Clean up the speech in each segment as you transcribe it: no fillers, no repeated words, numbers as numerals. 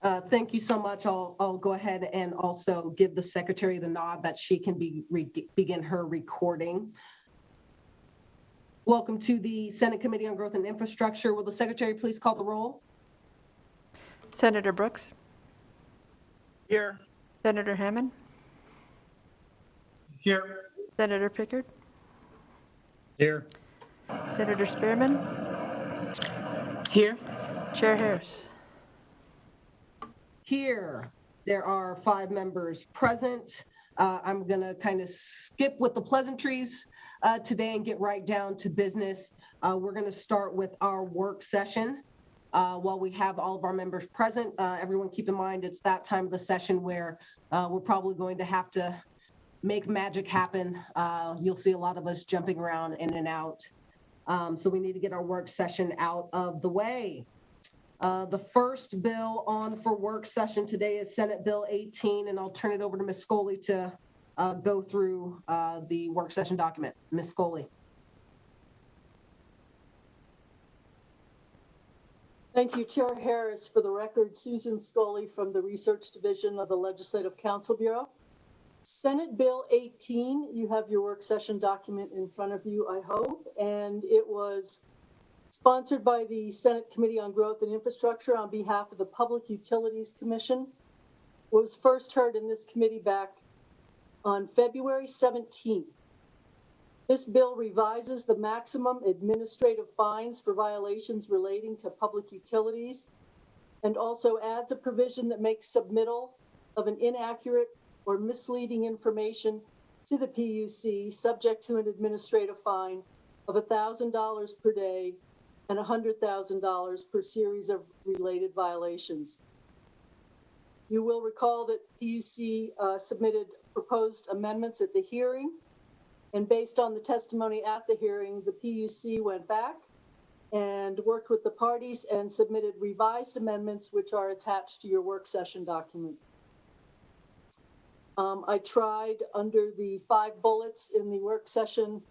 Thank you so much. I'll go ahead and also give the secretary the nod that she can begin her recording. Welcome to the Senate Committee on Growth and Infrastructure. Will the secretary please call the roll? Senator Brooks? Here. Senator Hammond? Here. Senator Pickard? Here. Senator Spearman? Here. Chair Harris? Here, there are 5 members present. I'm going to kind of skip with the pleasantries today and get right down to business. We're going to start with our work session. While we have all of our members present, everyone keep in mind it's that time of the session where we're probably going to have to make magic happen. You'll see a lot of us jumping around in and out. So we need to get our work session out of the way. The first bill on for work session today is Senate Bill 18, and I'll turn it over to Ms. Scully to go through the work session document. Ms. Scully. Thank you, Chair Harris. For the record, Susan Scully from the Research Division of the Legislative Counsel Bureau. Senate Bill 18, you have your work session document in front of you, I hope, and it was sponsored by the Senate Committee on Growth and Infrastructure on behalf of the Public Utilities Commission. It was first heard in this committee back on February 17th. This bill revises the maximum administrative fines for violations relating to public utilities and also adds a provision that makes submittal of an inaccurate or misleading information to the PUC subject to an administrative fine of $1,000 per day and $100,000 per series of related violations. You will recall that PUC submitted proposed amendments at the hearing, and based on the testimony at the hearing, the PUC went back and worked with the parties and submitted revised amendments, which are attached to your work session document. I tried under the 5 bullets in the work session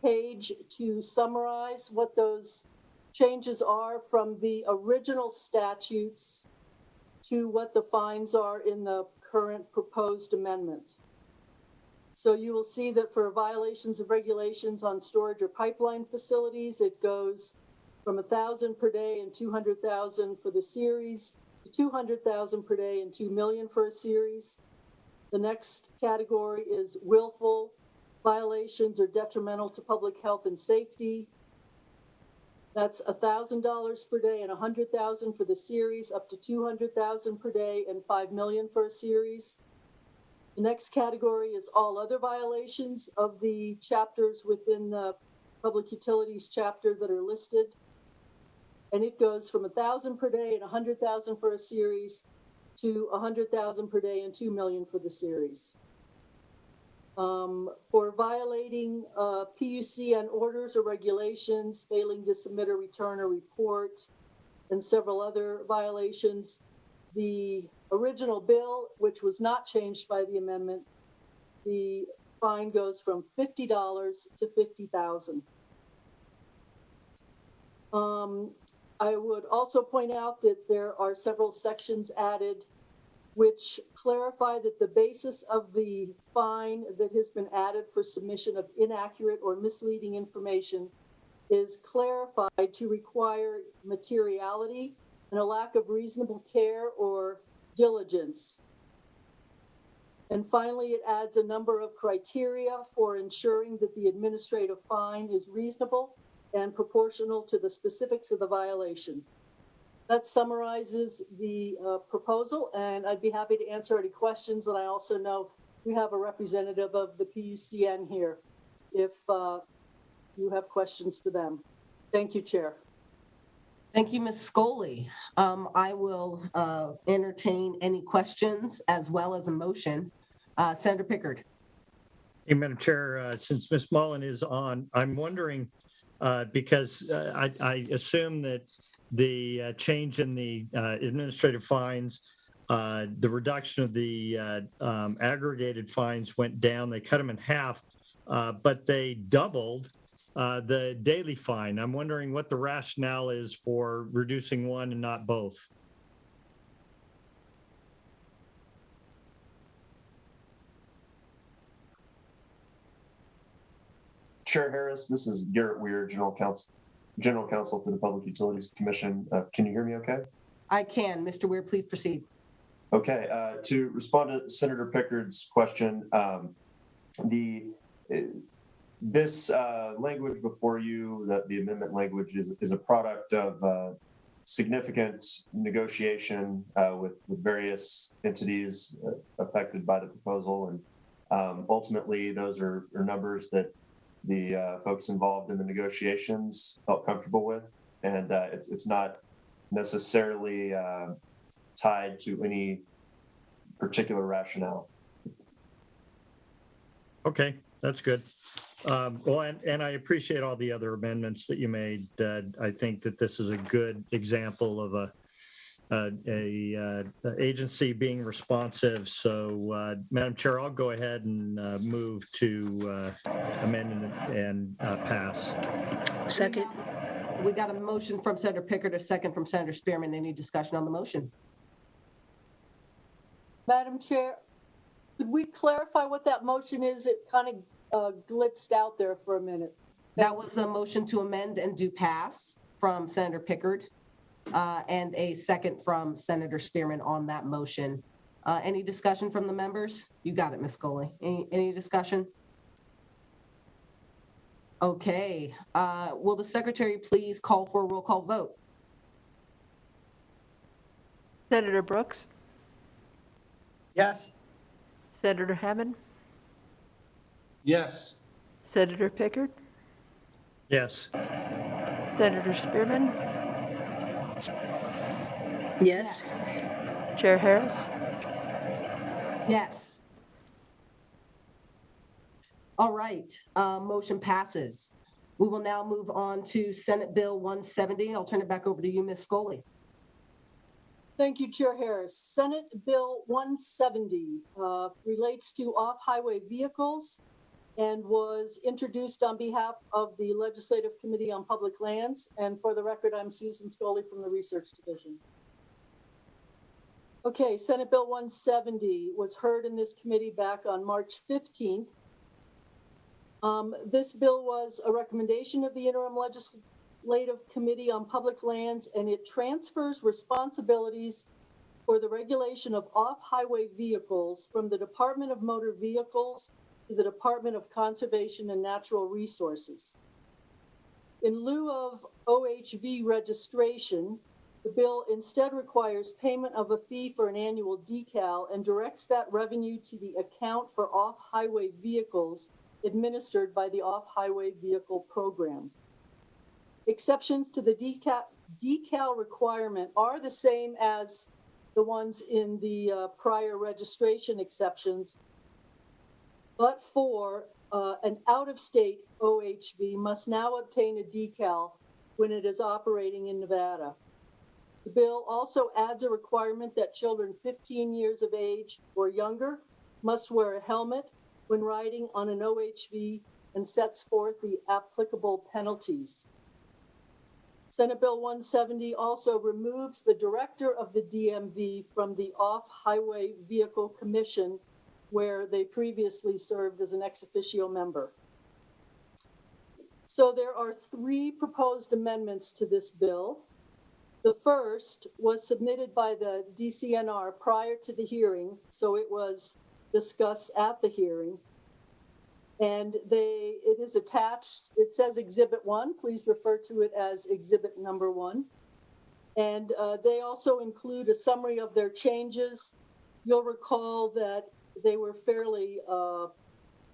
page to summarize what those changes are from the original statutes to what the fines are in the current proposed amendment. So you will see that for violations of regulations on storage or pipeline facilities, it goes from $1,000 per day and $200,000 for the series to $200,000 per day and $2 million for a series. The next category is willful violations or detrimental to public health and safety. That's $1,000 per day and $100,000 for the series, up to $200,000 per day and $5 million for a series. The next category is all other violations of the chapters within the public utilities chapter that are listed. And it goes from $1,000 per day and $100,000 for a series to $100,000 per day and $2 million for the series. For violating PUCN orders or regulations, failing to submit or return a report, and several other violations, the original bill, which was not changed by the amendment, the fine goes from $50 to $50,000. I would also point out that there are several sections added which clarify that the basis of the fine that has been added for submission of inaccurate or misleading information is clarified to require materiality and a lack of reasonable care or diligence. And finally, it adds a number of criteria for ensuring that the administrative fine is reasonable and proportional to the specifics of the violation. That summarizes the proposal, and I'd be happy to answer any questions. And I also know we have a representative of the PUCN here if you have questions for them. Thank you, Chair. Thank you, Ms. Scully. I will entertain any questions as well as a motion. Senator Pickard. Hey, Madam Chair, since Ms. Mullen is on, I'm wondering, because I assume that the change in the administrative fines, the reduction of the aggregated fines went down. They cut them in half, but they doubled the daily fine. I'm wondering what the rationale is for reducing one and not both. Chair Harris, this is Garrett Weir, General Counsel for the Public Utilities Commission. Can you hear me okay? I can. Mr. Weir, please proceed. Okay, to respond to Senator Pickard's question, this language before you, the amendment language, is a product of significant negotiation with various entities affected by the proposal, and ultimately those are numbers that the folks involved in the negotiations felt comfortable with, and it's not necessarily tied to any particular rationale. Okay, that's good. Well, and I appreciate all the other amendments that you made. I think that this is a good example of a agency being responsive. So, Madam Chair, I'll go ahead and move to amend and pass. Second. We got a motion from Senator Pickard, a second from Senator Spearman. Any discussion on the motion? Madam Chair, could we clarify what that motion is? It kind of glitzed out there for a minute. That was a motion to amend and do pass from Senator Pickard, and a second from Senator Spearman on that motion. Any discussion from the members? You got it, Ms. Scully. Any discussion? Okay. Will the secretary please call for a roll call vote? Senator Brooks, Yes. Senator Hammond, Yes. Senator Pickard, Yes. Senator Spearman, Yes. Chair Harris. Yes. All right, motion passes. We will now move on to Senate Bill 170. I'll turn it back over to you, Ms. Scully. Thank you, Chair Harris. Senate Bill 170 relates to off-highway vehicles and was introduced on behalf of the Legislative Committee on Public Lands. And for the record, I'm Susan Scully from the Research Division. Okay, Senate Bill 170 was heard in this committee back on March 15th. This bill was a recommendation of the Interim Legislative Committee on Public Lands, and it transfers responsibilities for the regulation of off-highway vehicles from the Department of Motor Vehicles to the Department of Conservation and Natural Resources. In lieu of OHV registration, the bill instead requires payment of a fee for an annual decal and directs that revenue to the account for off-highway vehicles administered by the Off-Highway Vehicle Program. Exceptions to the decal requirement are the same as the ones in the prior registration exceptions, but for an out-of-state OHV must now obtain a decal when it is operating in Nevada. The bill also adds a requirement that children 15 years of age or younger must wear a helmet when riding on an OHV and sets forth the applicable penalties. Senate Bill 170 also removes the director of the DMV from the Off-Highway Vehicle Commission, where they previously served as an ex officio member. So there are three proposed amendments to this bill. The first was submitted by the DCNR prior to the hearing, so it was discussed at the hearing. And it is attached, it says Exhibit 1, please refer to it as Exhibit number 1. And they also include a summary of their changes. You'll recall that they were fairly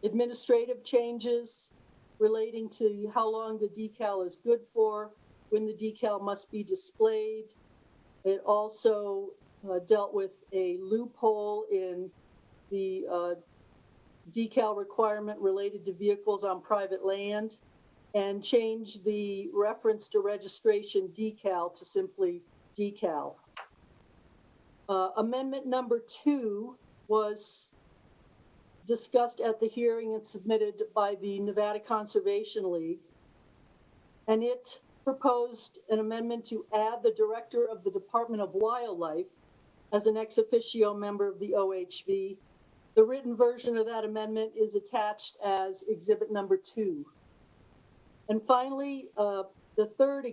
administrative changes relating to how long the decal is good for, when the decal must be displayed. It also dealt with a loophole in the decal requirement related to vehicles on private land, and changed the reference to registration decal to simply decal. Amendment number 2 was discussed at the hearing and submitted by the Nevada Conservation League, and it proposed an amendment to add the director of the Department of Wildlife as an ex officio member of the OHV. The written version of that amendment is attached as Exhibit number 2. And finally, the third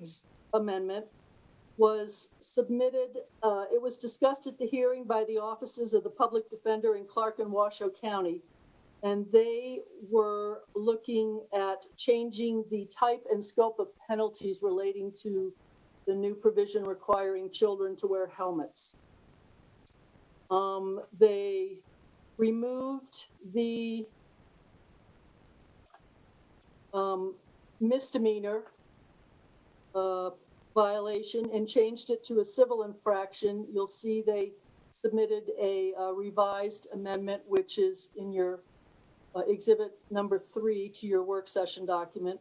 amendment was submitted, it was discussed at the hearing by the offices of the public defender in Clark and Washoe County. And they were looking at changing the type and scope of penalties relating to the new provision requiring children to wear helmets. They removed the misdemeanor violation and changed it to a civil infraction. You'll see they submitted a revised amendment, which is in your exhibit number 3 to your work session document.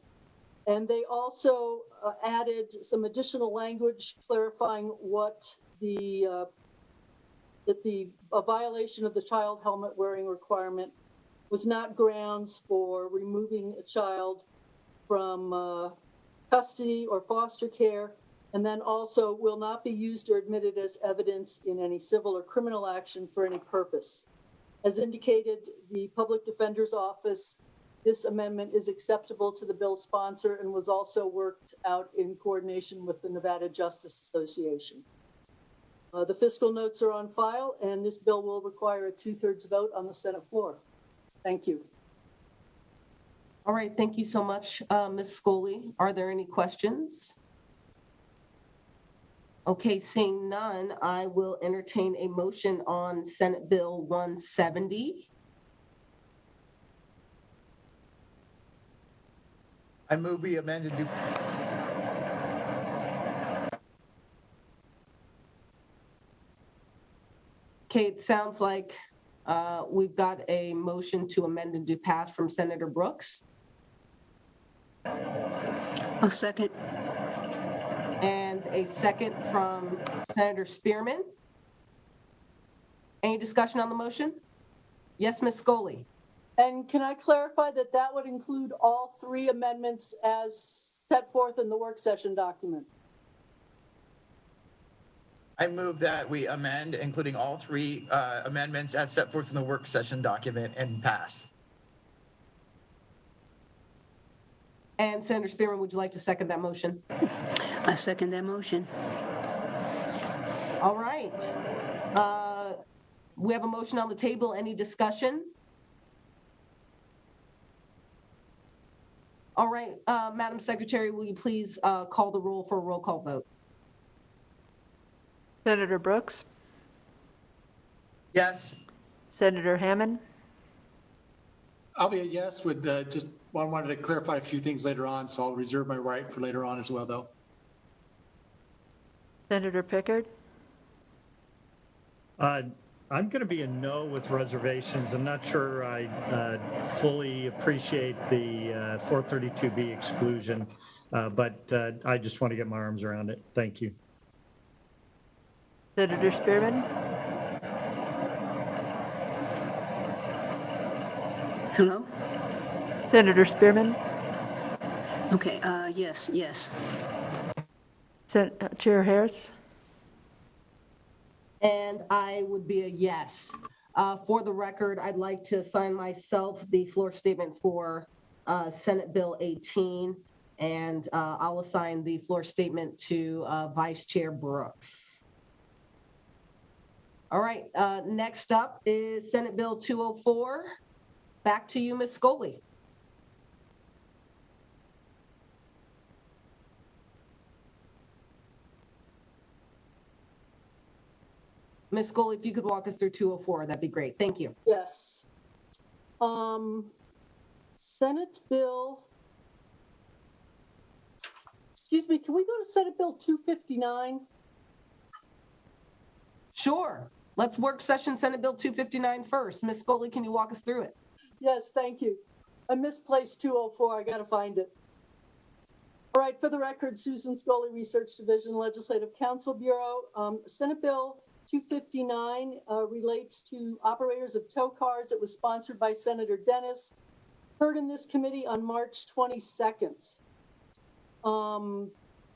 And they also added some additional language clarifying what that a violation of the child helmet wearing requirement was not grounds for removing a child from custody or foster care, and then also will not be used or admitted as evidence in any civil or criminal action for any purpose. As indicated, the Public Defender's Office, this amendment is acceptable to the bill's sponsor and was also worked out in coordination with the Nevada Justice Association. The fiscal notes are on file, and this bill will require a 2/3 vote on the Senate floor. Thank you. All right, thank you so much, Ms. Scully. Are there any questions? Okay, seeing none, I will entertain a motion on Senate Bill 170. I move we amend and do. Okay, it sounds like we've got a motion to amend and do pass from Senator Brooks A second. and a second from Senator Spearman. Any discussion on the motion? Yes, Ms. Scully. And can I clarify that that would include all 3 amendments as set forth in the work session document? I move that we amend, including all 3 amendments as set forth in the work session document, and pass. And Senator Spearman, would you like to second that motion? I second that motion. All right. We have a motion on the table. Any discussion? All right, Madam Secretary, will you please call the roll for a roll call vote? Senator Brooks, Yes. Senator Hammond, I'll be a yes. Would just wanted to clarify a few things later on, so I'll reserve my right for later on as well, though. Senator Pickard, I'm going to be a no with reservations. I'm not sure I fully appreciate the 432B exclusion, but I just want to get my arms around it. Thank you. Senator Spearman, Hello? Senator Spearman, Okay, yes. Chair Harris, And I would be a yes. For the record, I'd like to assign myself the floor statement for Senate Bill 18, and I'll assign the floor statement to Vice Chair Brooks. All right, next up is Senate Bill 204. Back to you, Ms. Scully. Ms. Scully, if you could walk us through 204, that'd be great. Thank you. Yes. Senate Bill, excuse me, can we go to Senate Bill 259? Sure. Let's work session Senate Bill 259 first. Ms. Scully, can you walk us through it? Yes, thank you. I misplaced 204. I got to find it. All right, for the record, Susan Scully, Research Division, Legislative Counsel Bureau. Senate Bill 259 relates to operators of tow cars. It was sponsored by Senator Dennis, heard in this committee on March 22nd.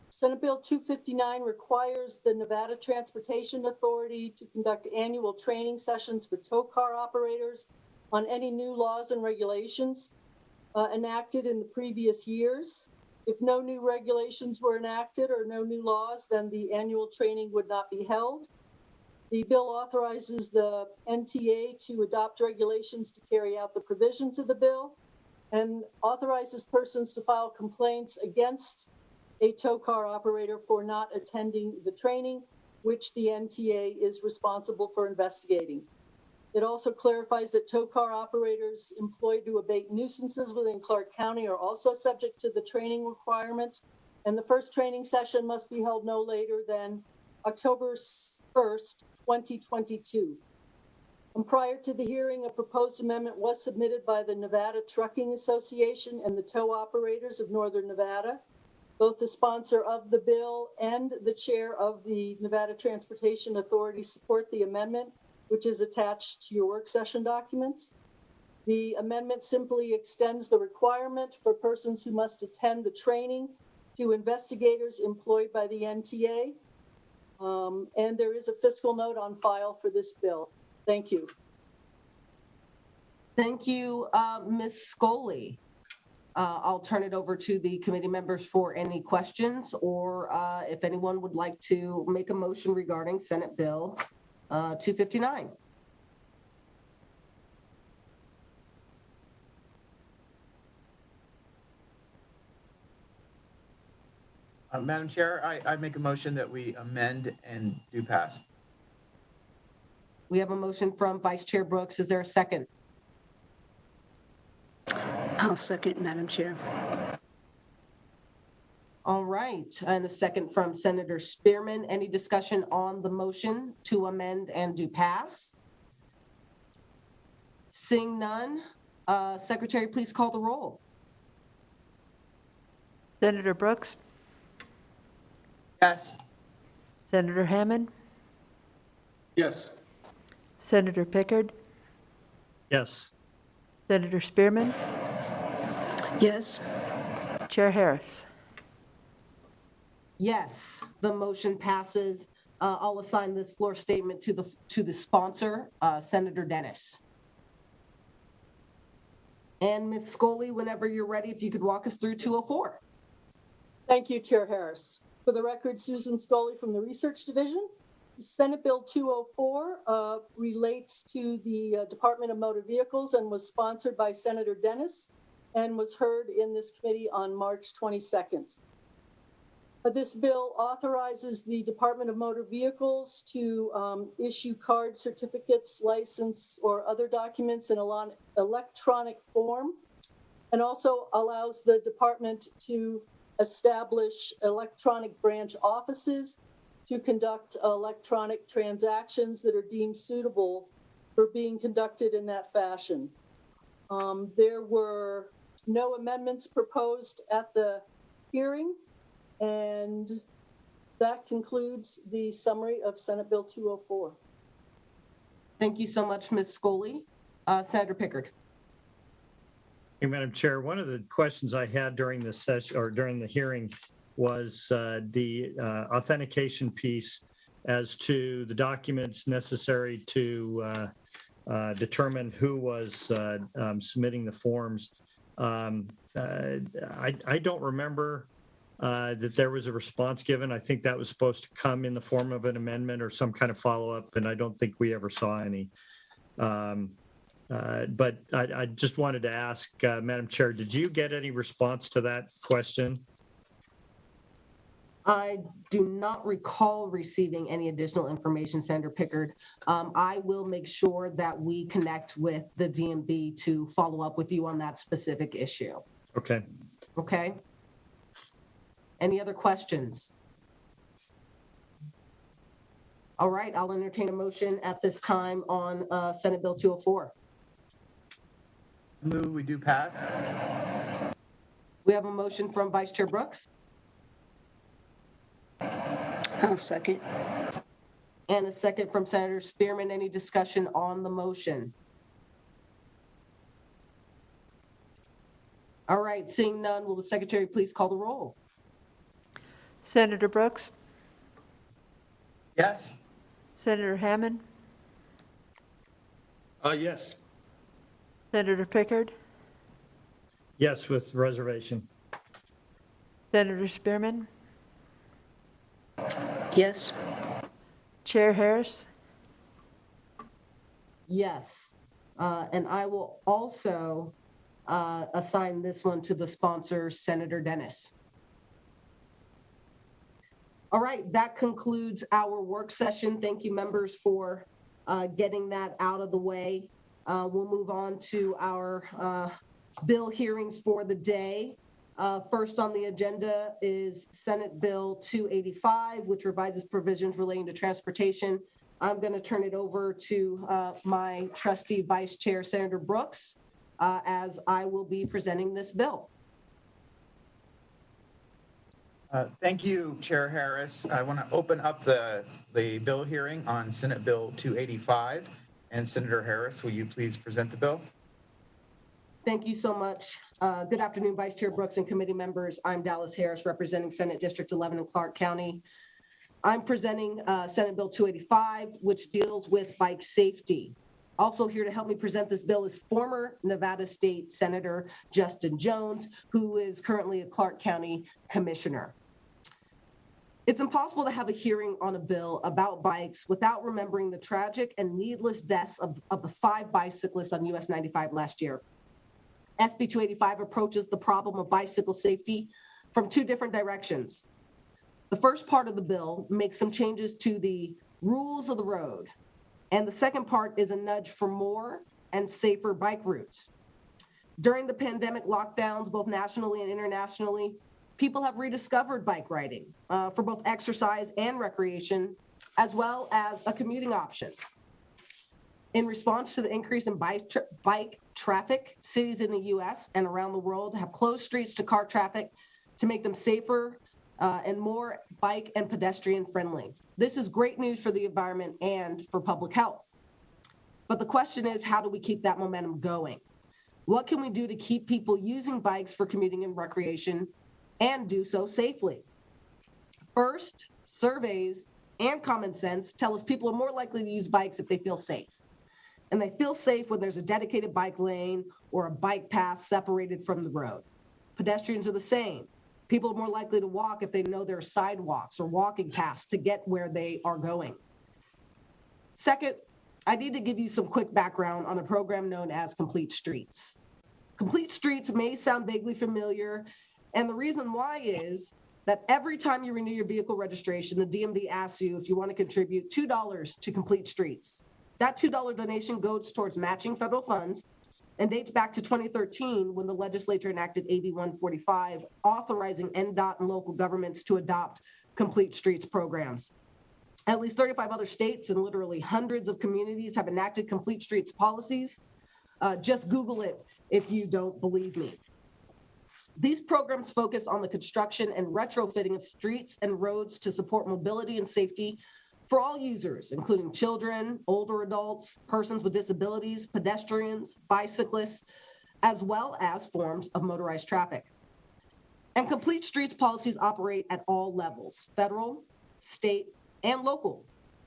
Senate Bill 259 requires the Nevada Transportation Authority to conduct annual training sessions for tow car operators on any new laws and regulations enacted in the previous years. If no new regulations were enacted or no new laws, then the annual training would not be held. The bill authorizes the NTA to adopt regulations to carry out the provisions of the bill and authorizes persons to file complaints against a tow car operator for not attending the training, which the NTA is responsible for investigating. It also clarifies that tow car operators employed to abate nuisances within Clark County are also subject to the training requirements, and the first training session must be held no later than October 1st, 2022. And prior to the hearing, a proposed amendment was submitted by the Nevada Trucking Association and the Tow Operators of Northern Nevada. Both the sponsor of the bill and the chair of the Nevada Transportation Authority support the amendment, which is attached to your work session documents. The amendment simply extends the requirement for persons who must attend the training to investigators employed by the NTA. And there is a fiscal note on file for this bill. Thank you. Thank you, Ms. Scully. I'll turn it over to the committee members for any questions, or if anyone would like to make a motion regarding Senate Bill 259. Madam Chair, I make a motion that we amend and do pass. We have a motion from Vice Chair Brooks. Is there a second? I'll second, Madam Chair. All right, and a second from Senator Spearman. Any discussion on the motion to amend and do pass? Seeing none, Secretary, please call the roll. Senator Brooks, Yes. Senator Hammond, Yes. Senator Pickard, Yes. Senator Spearman, Yes. Chair Harris. Yes, the motion passes. I'll assign this floor statement to the sponsor, Senator Dennis. And Ms. Scully, whenever you're ready, if you could walk us through 204. Thank you, Chair Harris. For the record, Susan Scully from the Research Division. Senate Bill 204 relates to the Department of Motor Vehicles and was sponsored by Senator Dennis and was heard in this committee on March 22nd. This bill authorizes the Department of Motor Vehicles to issue card, certificates, license, or other documents in an electronic form, and also allows the department to establish electronic branch offices to conduct electronic transactions that are deemed suitable for being conducted in that fashion. There were no amendments proposed at the hearing, and that concludes the summary of Senate Bill 204. Thank you so much, Ms. Scully. Senator Pickard. Hey, Madam Chair, one of the questions I had during the session or during the hearing was the authentication piece as to the documents necessary to determine who was submitting the forms. I don't remember that there was a response given. I think that was supposed to come in the form of an amendment or some kind of follow-up, and I don't think we ever saw any. But I just wanted to ask, Madam Chair, did you get any response to that question? I do not recall receiving any additional information, Senator Pickard. I will make sure that we connect with the DMV to follow up with you on that specific issue. Okay. Okay. Any other questions? All right, I'll entertain a motion at this time on Senate Bill 204. Move we do pass. We have a motion from Vice Chair Brooks I'll second. and a second from Senator Spearman. Any discussion on the motion? All right, seeing none, will the Secretary please call the roll? Senator Brooks, Yes. Senator Hammond, Yes. Senator Pickard, Yes, with reservation. Senator Spearman, Yes. Chair Harris, Yes. And I will also assign this one to the sponsor, Senator Dennis. All right, that concludes our work session. Thank you, members, for getting that out of the way. We'll move on to our bill hearings for the day. First on the agenda is Senate Bill 285, which revises provisions relating to transportation. I'm going to turn it over to my trusty Vice Chair, Senator Brooks, as I will be presenting this bill. Thank you, Chair Harris. I want to open up the bill hearing on Senate Bill 285. And Senator Harris, will you please present the bill? Thank you so much. Good afternoon, Vice Chair Brooks and committee members. I'm Dallas Harris, representing Senate District 11 in Clark County. I'm presenting Senate Bill 285, which deals with bike safety. Also here to help me present this bill is former Nevada State Senator Justin Jones, who is currently a Clark County Commissioner. It's impossible to have a hearing on a bill about bikes without remembering the tragic and needless deaths of the 5 bicyclists on US 95 last year. SB 285 approaches the problem of bicycle safety from 2 different directions. The first part of the bill makes some changes to the rules of the road, and the second part is a nudge for more and safer bike routes. During the pandemic lockdowns, both nationally and internationally, people have rediscovered bike riding for both exercise and recreation, as well as a commuting option. In response to the increase in bike traffic, cities in the US and around the world have closed streets to car traffic to make them safer and more bike and pedestrian friendly. This is great news for the environment and for public health. But the question is, how do we keep that momentum going? What can we do to keep people using bikes for commuting and recreation and do so safely? First, surveys and common sense tell us people are more likely to use bikes if they feel safe. And they feel safe when there's a dedicated bike lane or a bike path separated from the road. Pedestrians are the same. People are more likely to walk if they know there are sidewalks or walking paths to get where they are going. Second, I need to give you some quick background on a program known as Complete Streets. Complete Streets may sound vaguely familiar, and the reason why is that every time you renew your vehicle registration, the DMV asks you if you want to contribute $2 to Complete Streets. That $2 donation goes towards matching federal funds and dates back to 2013 when the legislature enacted AB 145, authorizing NDOT and local governments to adopt Complete Streets programs. At least 35 other states and literally hundreds of communities have enacted Complete Streets policies. Just Google it if you don't believe me. These programs focus on the construction and retrofitting of streets and roads to support mobility and safety for all users, including children, older adults, persons with disabilities, pedestrians, bicyclists, as well as forms of motorized traffic. And Complete Streets policies operate at all levels, federal, state, and local,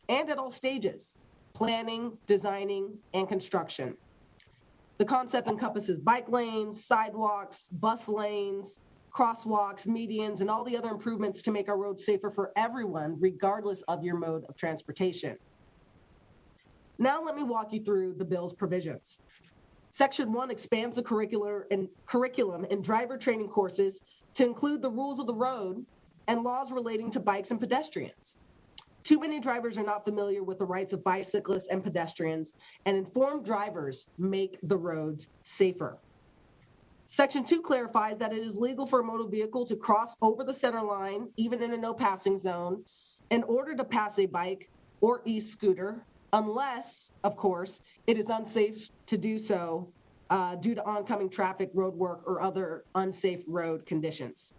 and at all stages, planning, designing, and construction. The concept encompasses bike lanes, sidewalks, bus lanes, crosswalks, medians, and all the other improvements to make our roads safer for everyone, regardless of your mode of transportation. Now let me walk you through the bill's provisions. Section 1 expands the curriculum and driver training courses to include the rules of the road and laws relating to bikes and pedestrians. Too many drivers are not familiar with the rights of bicyclists and pedestrians, and informed drivers make the roads safer. Section 2 clarifies that it is legal for a motor vehicle to cross over the center line, even in a no passing zone, in order to pass a bike or e-scooter, unless, of course, it is unsafe to do so due to oncoming traffic, road work, or other unsafe road conditions.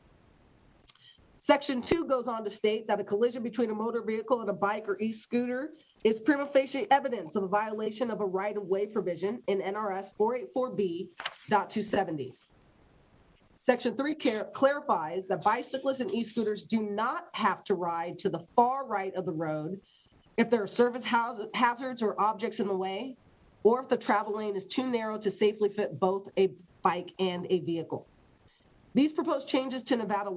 Section 2 goes on to state that a collision between a motor vehicle and a bike or e-scooter is prima facie evidence of a violation of a right-of-way provision in NRS 484B.270. Section 3 clarifies that bicyclists and e-scooters do not have to ride to the far right of the road if there are surface hazards or objects in the way, or if the travel lane is too narrow to safely fit both a bike and a vehicle. These proposed changes to Nevada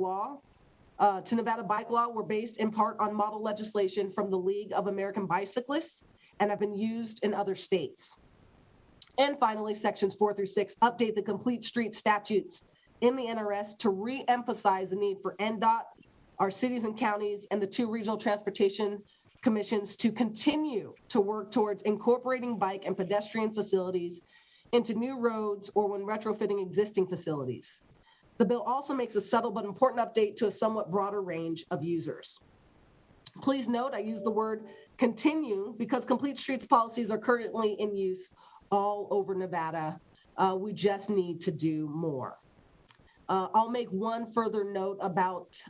bike law were based in part on model legislation from the League of American Bicyclists and have been used in other states. And finally, sections 4 through 6 update the complete street statutes in the NRS to re-emphasize the need for NDOT, our cities and counties, and the 2 regional transportation commissions to continue to work towards incorporating bike and pedestrian facilities into new roads or when retrofitting existing facilities. The bill also makes a subtle but important update to a somewhat broader range of users. Please note, I use the word continue because complete streets policies are currently in use all over Nevada. We just need to do more. I'll make one further note about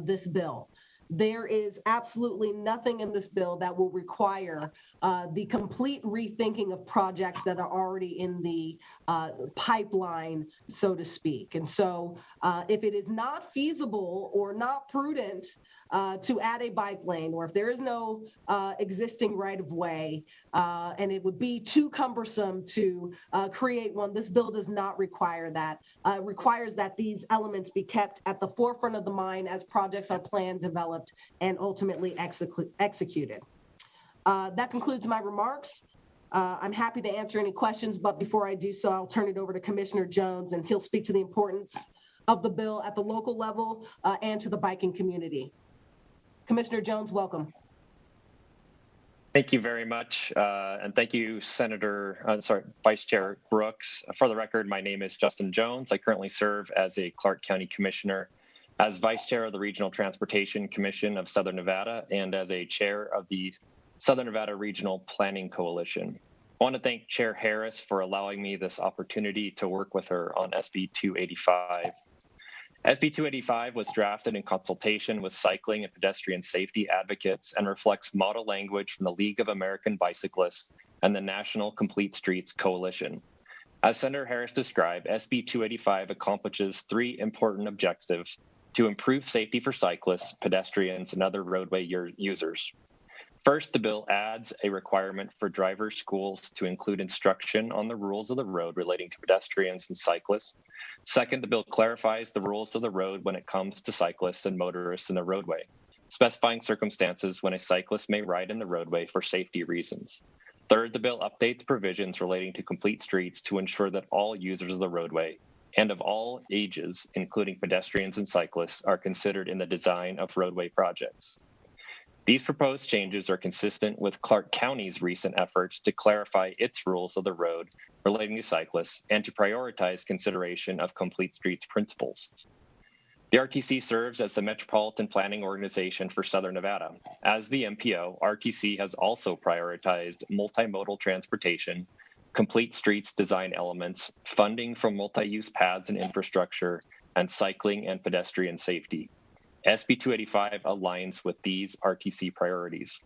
this bill. There is absolutely nothing in this bill that will require the complete rethinking of projects that are already in the pipeline, so to speak. And so if it is not feasible or not prudent to add a bike lane, or if there is no existing right-of-way, and it would be too cumbersome to create one, this bill does not require that. It requires that these elements be kept at the forefront of the mind as projects are planned, developed, and ultimately executed. That concludes my remarks. I'm happy to answer any questions, but before I do so, I'll turn it over to Commissioner Jones, and he'll speak to the importance of the bill at the local level and to the biking community. Commissioner Jones, welcome. Thank you very much. And thank you, Vice Chair Brooks. For the record, my name is Justin Jones. I currently serve as a Clark County Commissioner, as Vice Chair of the Regional Transportation Commission of Southern Nevada, and as a Chair of the Southern Nevada Regional Planning Coalition. I want to thank Chair Harris for allowing me this opportunity to work with her on SB 285. SB 285 was drafted in consultation with cycling and pedestrian safety advocates and reflects model language from the League of American Bicyclists and the National Complete Streets Coalition. As Senator Harris described, SB 285 accomplishes 3 important objectives to improve safety for cyclists, pedestrians, and other roadway users. First, the bill adds a requirement for driver schools to include instruction on the rules of the road relating to pedestrians and cyclists. Second, the bill clarifies the rules of the road when it comes to cyclists and motorists in the roadway, specifying circumstances when a cyclist may ride in the roadway for safety reasons. Third, the bill updates provisions relating to complete streets to ensure that all users of the roadway and of all ages, including pedestrians and cyclists, are considered in the design of roadway projects. These proposed changes are consistent with Clark County's recent efforts to clarify its rules of the road relating to cyclists and to prioritize consideration of complete streets principles. The RTC serves as the Metropolitan Planning Organization for Southern Nevada. As the MPO, RTC has also prioritized multimodal transportation, complete streets design elements, funding from multi-use paths and infrastructure, and cycling and pedestrian safety. SB 285 aligns with these RTC priorities.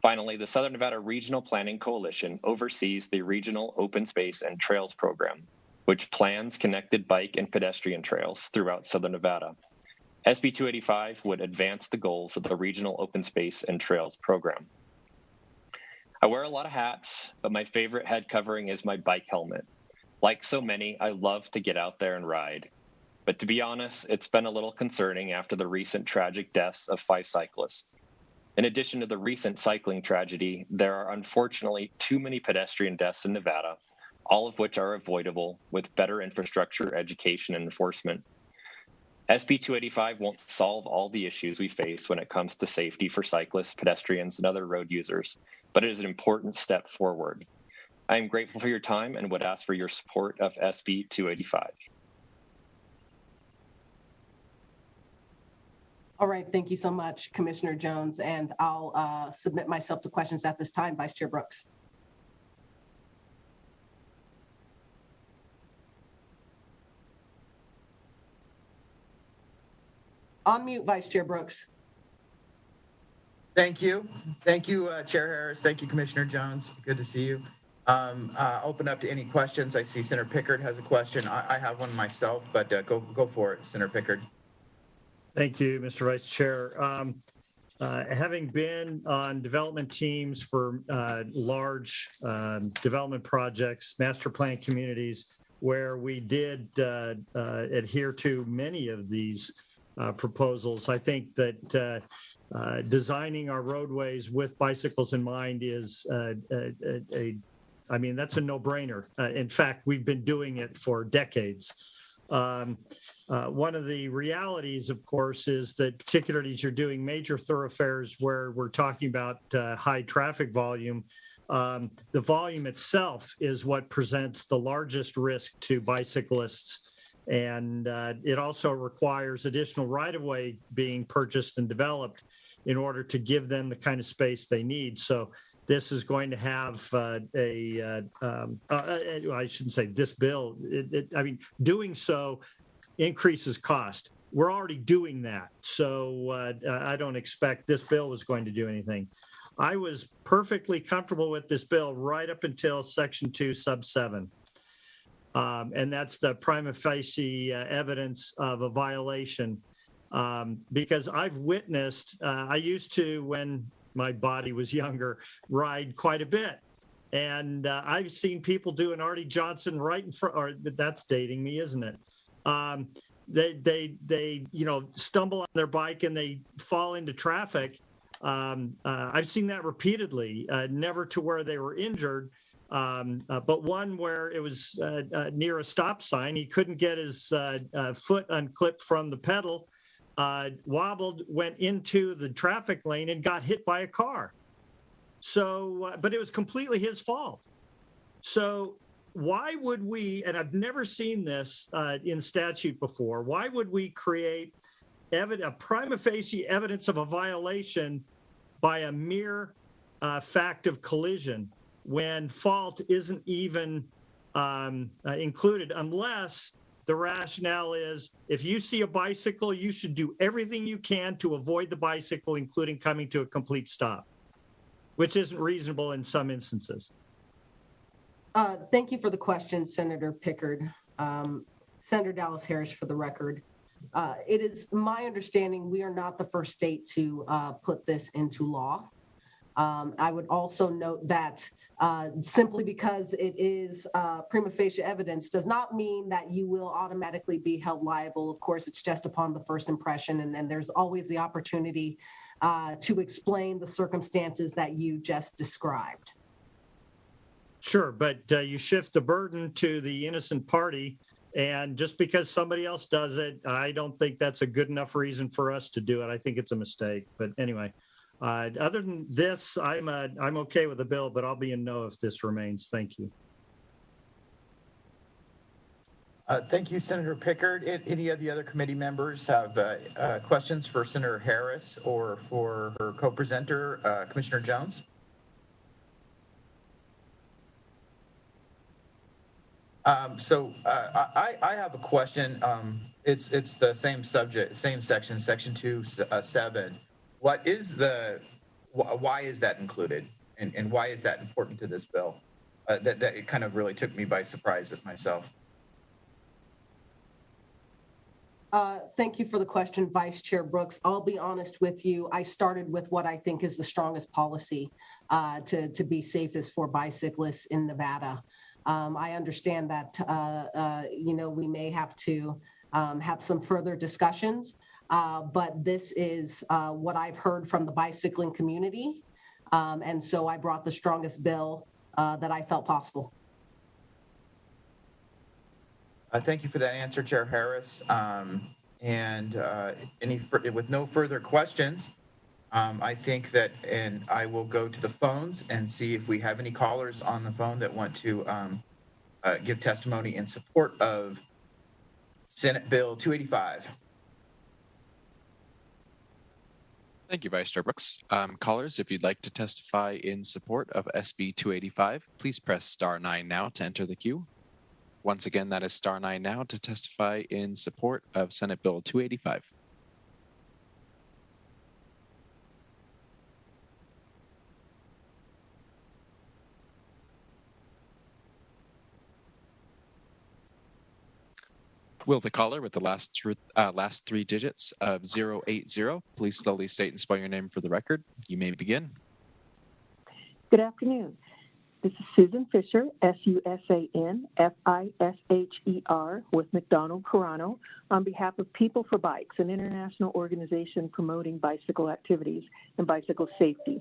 Finally, the Southern Nevada Regional Planning Coalition oversees the Regional Open Space and Trails Program, which plans connected bike and pedestrian trails throughout Southern Nevada. SB 285 would advance the goals of the Regional Open Space and Trails Program. I wear a lot of hats, but my favorite head covering is my bike helmet. Like so many, I love to get out there and ride. But to be honest, it's been a little concerning after the recent tragic deaths of 5 cyclists. In addition to the recent cycling tragedy, there are unfortunately too many pedestrian deaths in Nevada, all of which are avoidable with better infrastructure, education, and enforcement. SB 285 won't solve all the issues we face when it comes to safety for cyclists, pedestrians, and other road users, but it is an important step forward. I am grateful for your time and would ask for your support of SB 285. All right, thank you so much, Commissioner Jones, and I'll submit myself to questions at this time, Vice Chair Brooks. On mute, Vice Chair Brooks. Thank you. Thank you, Chair Harris. Thank you, Commissioner Jones. Good to see you. Open up to any questions. I see Senator Pickard has a question. I have one myself, but go for it, Senator Pickard. Thank you, Mr. Vice Chair. Having been on development teams for large development projects, master plan communities, where we did adhere to many of these proposals. I think that designing our roadways with bicycles in mind is that's a no-brainer. In fact, we've been doing it for decades. One of the realities, of course, is that particularly as you're doing major thoroughfares where we're talking about high traffic volume, the volume itself is what presents the largest risk to bicyclists. And it also requires additional right-of-way being purchased and developed in order to give them the kind of space they need. So this is going to have I shouldn't say this bill. Doing so increases cost. We're already doing that. So I don't expect this bill is going to do anything. I was perfectly comfortable with this bill right up until Section 2, Sub 7. And that's the prima facie evidence of a violation. Because I've witnessed, I used to, when my body was younger, ride quite a bit. And I've seen people do an Artie Johnson right in front, or that's dating me, isn't it? They stumble on their bike and they fall into traffic. I've seen that repeatedly, never to where they were injured, but one where it was near a stop sign. He couldn't get his foot unclipped from the pedal, wobbled, went into the traffic lane and got hit by a car. So, but it was completely his fault. So why would we, and I've never seen this in statute before, why would we create a prima facie evidence of a violation by a mere fact of collision when fault isn't even included, unless the rationale is if you see a bicycle, you should do everything you can to avoid the bicycle, including coming to a complete stop, which isn't reasonable in some instances. Thank you for the question, Senator Pickard. Senator Dallas Harris, for the record. It is my understanding we are not the first state to put this into law. I would also note that simply because it is prima facie evidence does not mean that you will automatically be held liable. Of course, it's just upon the first impression, and then there's always the opportunity to explain the circumstances that you just described. Sure, but you shift the burden to the innocent party. And just because somebody else does it, I don't think that's a good enough reason for us to do it. I think it's a mistake. But anyway, other than this, I'm okay with the bill, but I'll be in no if this remains. Thank you. Thank you, Senator Pickard. Any of the other committee members have questions for Senator Harris or for her co-presenter, Commissioner Jones? I have a question. It's the same subject, same section, Section 2, 7. Why is that included, and why is that important to this bill? That it kind of really took me by surprise at myself. Thank you for the question, Vice Chair Brooks. I'll be honest with you. I started with what I think is the strongest policy to be safest for bicyclists in Nevada. I understand that, we may have to have some further discussions, but this is what I've heard from the bicycling community. And so I brought the strongest bill that I felt possible. Thank you for that answer, Chair Harris. With no further questions, I think that, and I will go to the phones and see if we have any callers on the phone that want to give testimony in support of Senate Bill 285. Thank you, Vice Chair Brooks. Callers, if you'd like to testify in support of SB 285, please press *9 now to enter the queue. Once again, that is *9 now to testify in support of Senate Bill 285. Will the caller with the last three digits of 080, please slowly state and spell your name for the record. You may begin. Good afternoon. This is Susan Fisher, SUSAN-FISHER, with McDonald Carano, on behalf of People for Bikes, an international organization promoting bicycle activities and bicycle safety.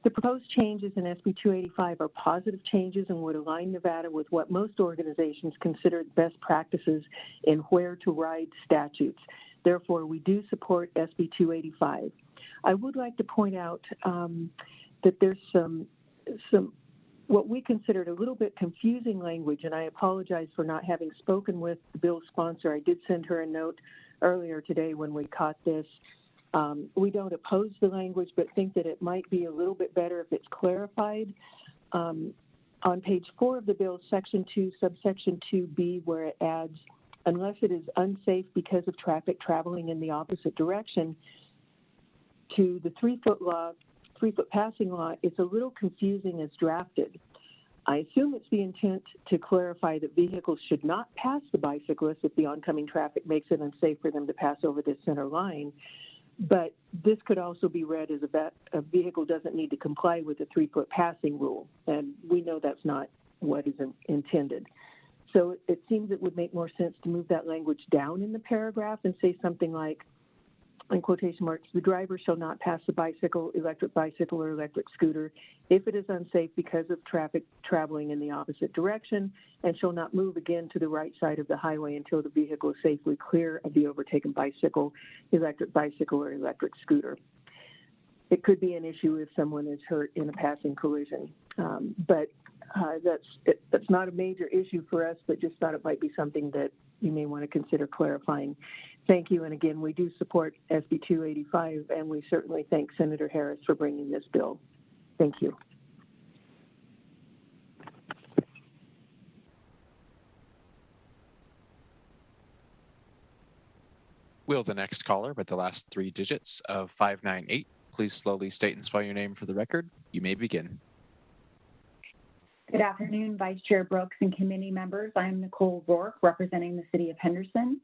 The proposed changes in SB 285 are positive changes and would align Nevada with what most organizations consider best practices in where to ride statutes. Therefore, we do support SB 285. I would like to point out that there's some what we considered a little bit confusing language, and I apologize for not having spoken with the bill's sponsor. I did send her a note earlier today when we caught this. We don't oppose the language, but think that it might be a little bit better if it's clarified. On page 4 of the bill, section 2, subsection 2B, where it adds, unless it is unsafe because of traffic traveling in the opposite direction, to the 3-foot passing law, it's a little confusing as drafted. I assume it's the intent to clarify that vehicles should not pass the bicyclists if the oncoming traffic makes it unsafe for them to pass over this center line. But this could also be read as a vehicle doesn't need to comply with the 3-foot passing rule, and we know that's not what is intended. So it seems it would make more sense to move that language down in the paragraph and say something like, in quotation marks, the driver shall not pass the bicycle, or electric scooter if it is unsafe because of traffic traveling in the opposite direction, and shall not move again to the right side of the highway until the vehicle is safely clear of the overtaken bicycle, or electric scooter. It could be an issue if someone is hurt in a passing collision, but that's not a major issue for us, but just thought it might be something that you may want to consider clarifying. Thank you, and again, we do support SB 285, and we certainly thank Senator Harris for bringing this bill. Thank you. Will the next caller with the last 3 digits of 598 please slowly state and spell your name for the record? You may begin. Good afternoon, Vice Chair Brooks and committee members. I'm Nicole Rourke, representing the City of Henderson.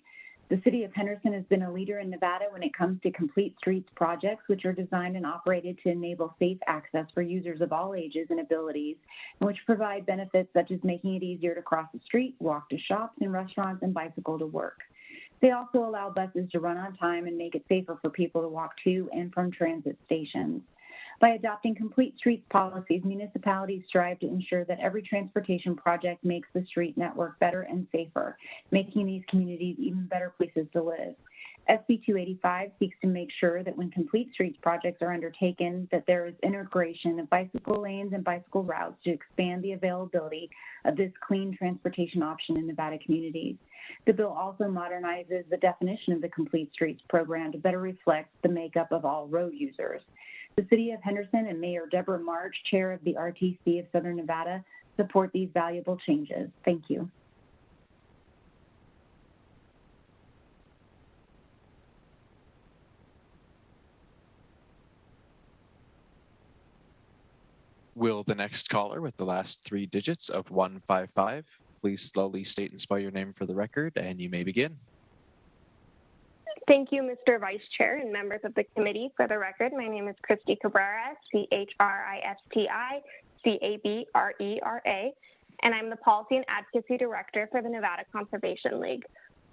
The City of Henderson has been a leader in Nevada when it comes to complete streets projects, which are designed and operated to enable safe access for users of all ages and abilities, and which provide benefits such as making it easier to cross the street, walk to shops and restaurants, and bicycle to work. They also allow buses to run on time and make it safer for people to walk to and from transit stations. By adopting complete streets policies, municipalities strive to ensure that every transportation project makes the street network better and safer, making these communities even better places to live. SB 285 seeks to make sure that when complete streets projects are undertaken, that there is integration of bicycle lanes and bicycle routes to expand the availability of this clean transportation option in Nevada communities. The bill also modernizes the definition of the Complete Streets program to better reflect the makeup of all road users. The City of Henderson and Mayor Deborah March, Chair of the RTC of Southern Nevada, support these valuable changes. Thank you. Will the next caller with the last 3 digits of 155 please slowly state and spell your name for the record, and you may begin. Thank you, Mr. Vice Chair and members of the committee. For the record, my name is Christy Cabrera, CHRISTI-CABRERA, and I'm the Policy and Advocacy Director for the Nevada Conservation League.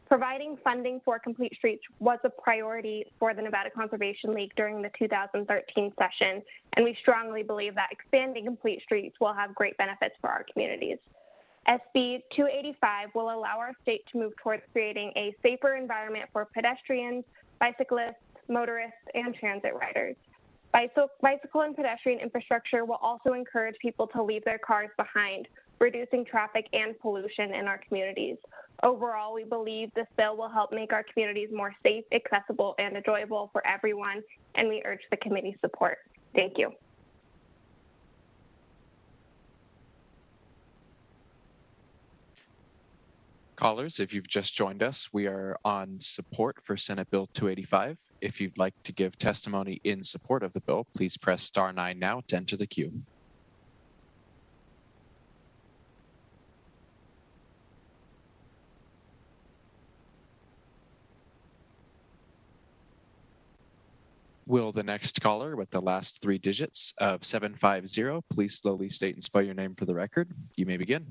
Providing funding for Complete Streets was a priority for the Nevada Conservation League during the 2013 session, and we strongly believe that expanding Complete Streets will have great benefits for our communities. SB 285 will allow our state to move towards creating a safer environment for pedestrians, bicyclists, motorists, and transit riders. Bicycle and pedestrian infrastructure will also encourage people to leave their cars behind, reducing traffic and pollution in our communities. Overall, we believe this bill will help make our communities more safe, accessible, and enjoyable for everyone, and we urge the committee's support. Thank you. Callers, if you've just joined us, we are on support for Senate Bill 285. If you'd like to give testimony in support of the bill, please press *9 now to enter the queue. Will the next caller with the last three digits of 750 please slowly state and spell your name for the record? You may begin.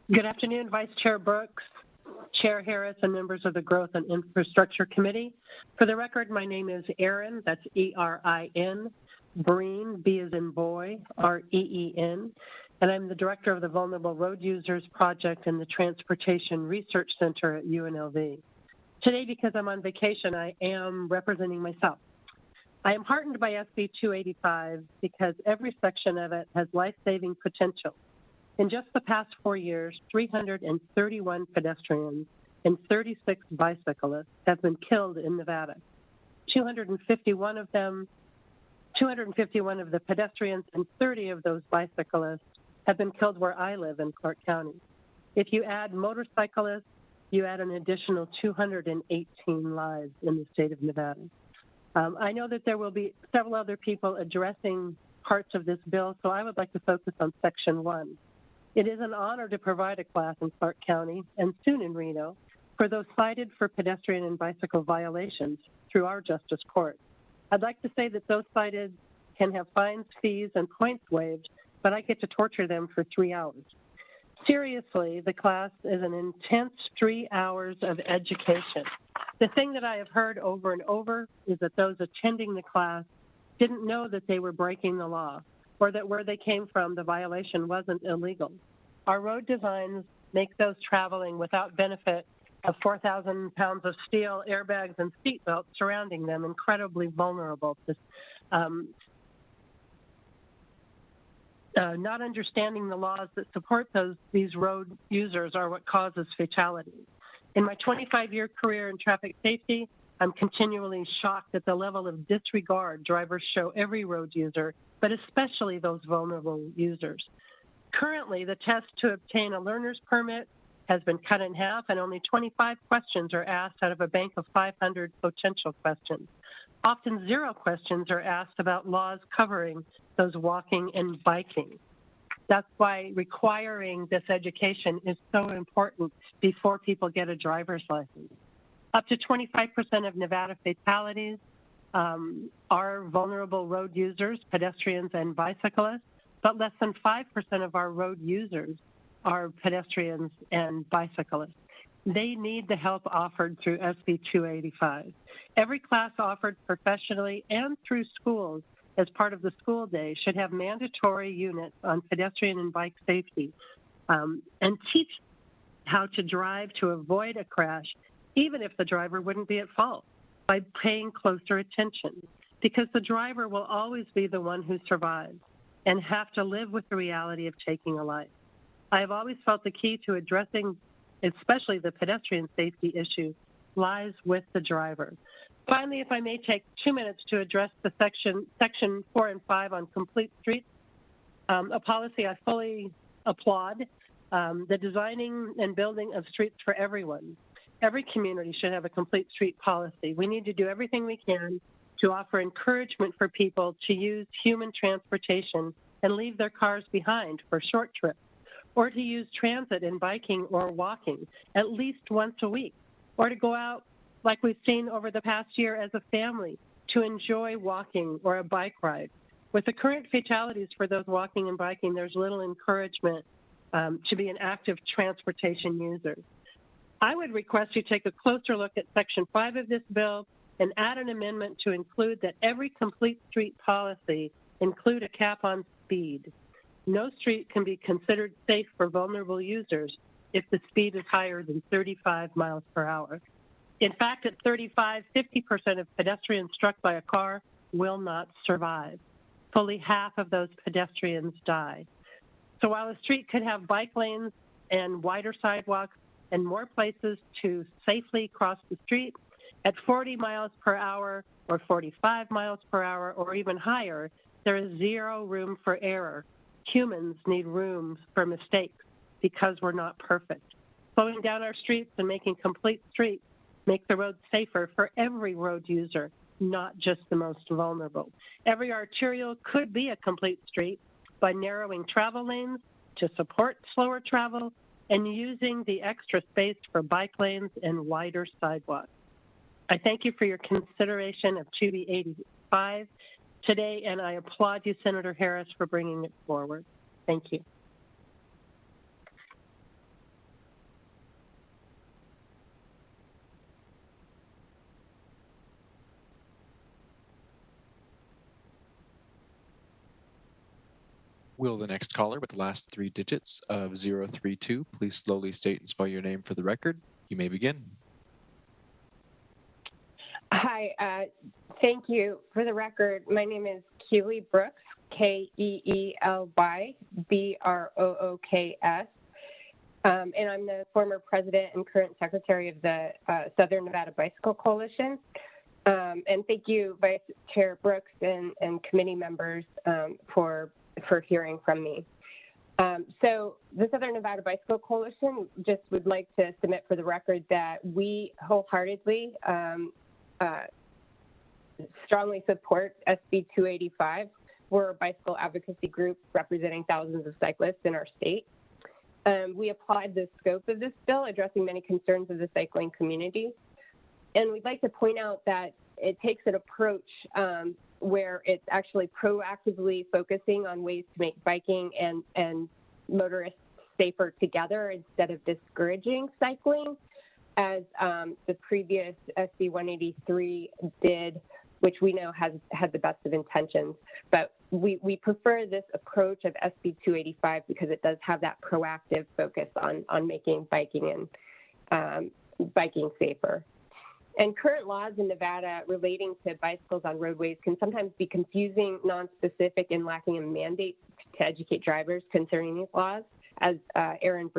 Good afternoon, Vice Chair Brooks, Chair Harris, and members of the Growth and Infrastructure Committee. For the record, my name is Erin, that's E-R-I-N, Breen, B as in boy, R-E-E-N, and I'm the Director of the Vulnerable Road Users Project in the Transportation Research Center at UNLV. Today, because I'm on vacation, I am representing myself. I am heartened by SB 285 because every section of it has life-saving potential. In just the past 4 years, 331 pedestrians and 36 bicyclists have been killed in Nevada. 251 of the pedestrians and 30 of those bicyclists have been killed where I live in Clark County. If you add motorcyclists, you add an additional 218 lives in the state of Nevada. I know that there will be several other people addressing parts of this bill, so I would like to focus on Section 1. It is an honor to provide a class in Clark County and soon in Reno for those cited for pedestrian and bicycle violations through our justice court. I'd like to say that those cited can have fines, fees, and points waived, but I get to torture them for 3 hours. Seriously, the class is an intense 3 hours of education. The thing that I have heard over and over is that those attending the class didn't know that they were breaking the law, or that where they came from, the violation wasn't illegal. Our road designs make those traveling without benefit of 4,000 pounds of steel, airbags, and seatbelts surrounding them incredibly vulnerable. Not understanding the laws that support these road users are what causes fatalities. In my 25-year career in traffic safety, I'm continually shocked at the level of disregard drivers show every road user, but especially those vulnerable users. Currently, the test to obtain a learner's permit has been cut in half, and only 25 questions are asked out of a bank of 500 potential questions. Often 0 questions are asked about laws covering those walking and biking. That's why requiring this education is so important before people get a driver's license. Up to 25% of Nevada fatalities are vulnerable road users, pedestrians, and bicyclists, but less than 5% of our road users are pedestrians and bicyclists. They need the help offered through SB 285. Every class offered professionally and through schools as part of the school day should have mandatory units on pedestrian and bike safety and teach how to drive to avoid a crash, even if the driver wouldn't be at fault, by paying closer attention, because the driver will always be the one who survives and have to live with the reality of taking a life. I have always felt the key to addressing, especially the pedestrian safety issue, lies with the driver. Finally, if I may take 2 minutes to address the section 4 and 5 on complete streets, a policy I fully applaud, the designing and building of streets for everyone. Every community should have a complete street policy. We need to do everything we can to offer encouragement for people to use human transportation and leave their cars behind for short trips, or to use transit and biking or walking at least once a week, or to go out like we've seen over the past year as a family to enjoy walking or a bike ride. With the current fatalities for those walking and biking, there's little encouragement to be an active transportation user. I would request you take a closer look at Section 5 of this bill and add an amendment to include that every complete street policy include a cap on speed. No street can be considered safe for vulnerable users if the speed is higher than 35 miles per hour. In fact, at 35, 50% of pedestrians struck by a car will not survive. Fully half of those pedestrians die. So while a street could have bike lanes and wider sidewalks and more places to safely cross the street, at 40 miles per hour or 45 miles per hour or even higher, there is zero room for error. Humans need room for mistakes because we're not perfect. Slowing down our streets and making complete streets make the roads safer for every road user, not just the most vulnerable. Every arterial could be a complete street by narrowing travel lanes to support slower travel and using the extra space for bike lanes and wider sidewalks. I thank you for your consideration of 2B85 today, and I applaud you, Senator Harris, for bringing it forward. Thank you. Will the next caller with the last 3 digits of 032 please slowly state and spell your name for the record? You may begin. Hi, thank you. For the record, my name is Keely Brooks, Keely Brooks, and I'm the former president and current secretary of the Southern Nevada Bicycle Coalition. And thank you, Vice Chair Brooks and committee members for hearing from me. So the Southern Nevada Bicycle Coalition just would like to submit for the record that we wholeheartedly strongly support SB 285. We're a bicycle advocacy group representing thousands of cyclists in our state. We applaud the scope of this bill, addressing many concerns of the cycling community. And we'd like to point out that it takes an approach where it's actually proactively focusing on ways to make biking and motorists safer together instead of discouraging cycling, as the previous SB 183 did, which we know had the best of intentions. But we prefer this approach of SB 285 because it does have that proactive focus on making biking and biking safer. And current laws in Nevada relating to bicycles on roadways can sometimes be confusing, non-specific, and lacking a mandate to educate drivers concerning these laws, as Aaron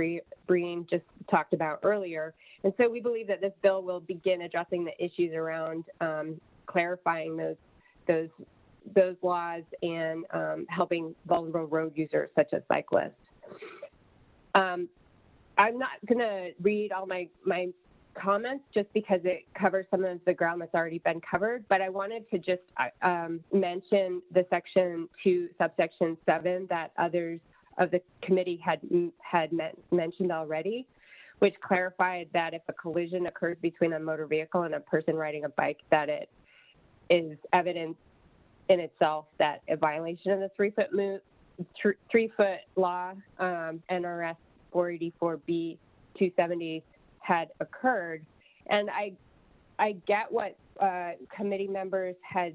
Breen just talked about earlier. And so we believe that this bill will begin addressing the issues around clarifying those laws and helping vulnerable road users such as cyclists. I'm not going to read all my comments just because it covers some of the ground that's already been covered, but I wanted to just mention the section 2, subsection 7 that others of the committee had mentioned already, which clarified that if a collision occurs between a motor vehicle and a person riding a bike, that it is evidence in itself that a violation of the 3-foot law, NRS 484B 270, had occurred. And I get what committee members had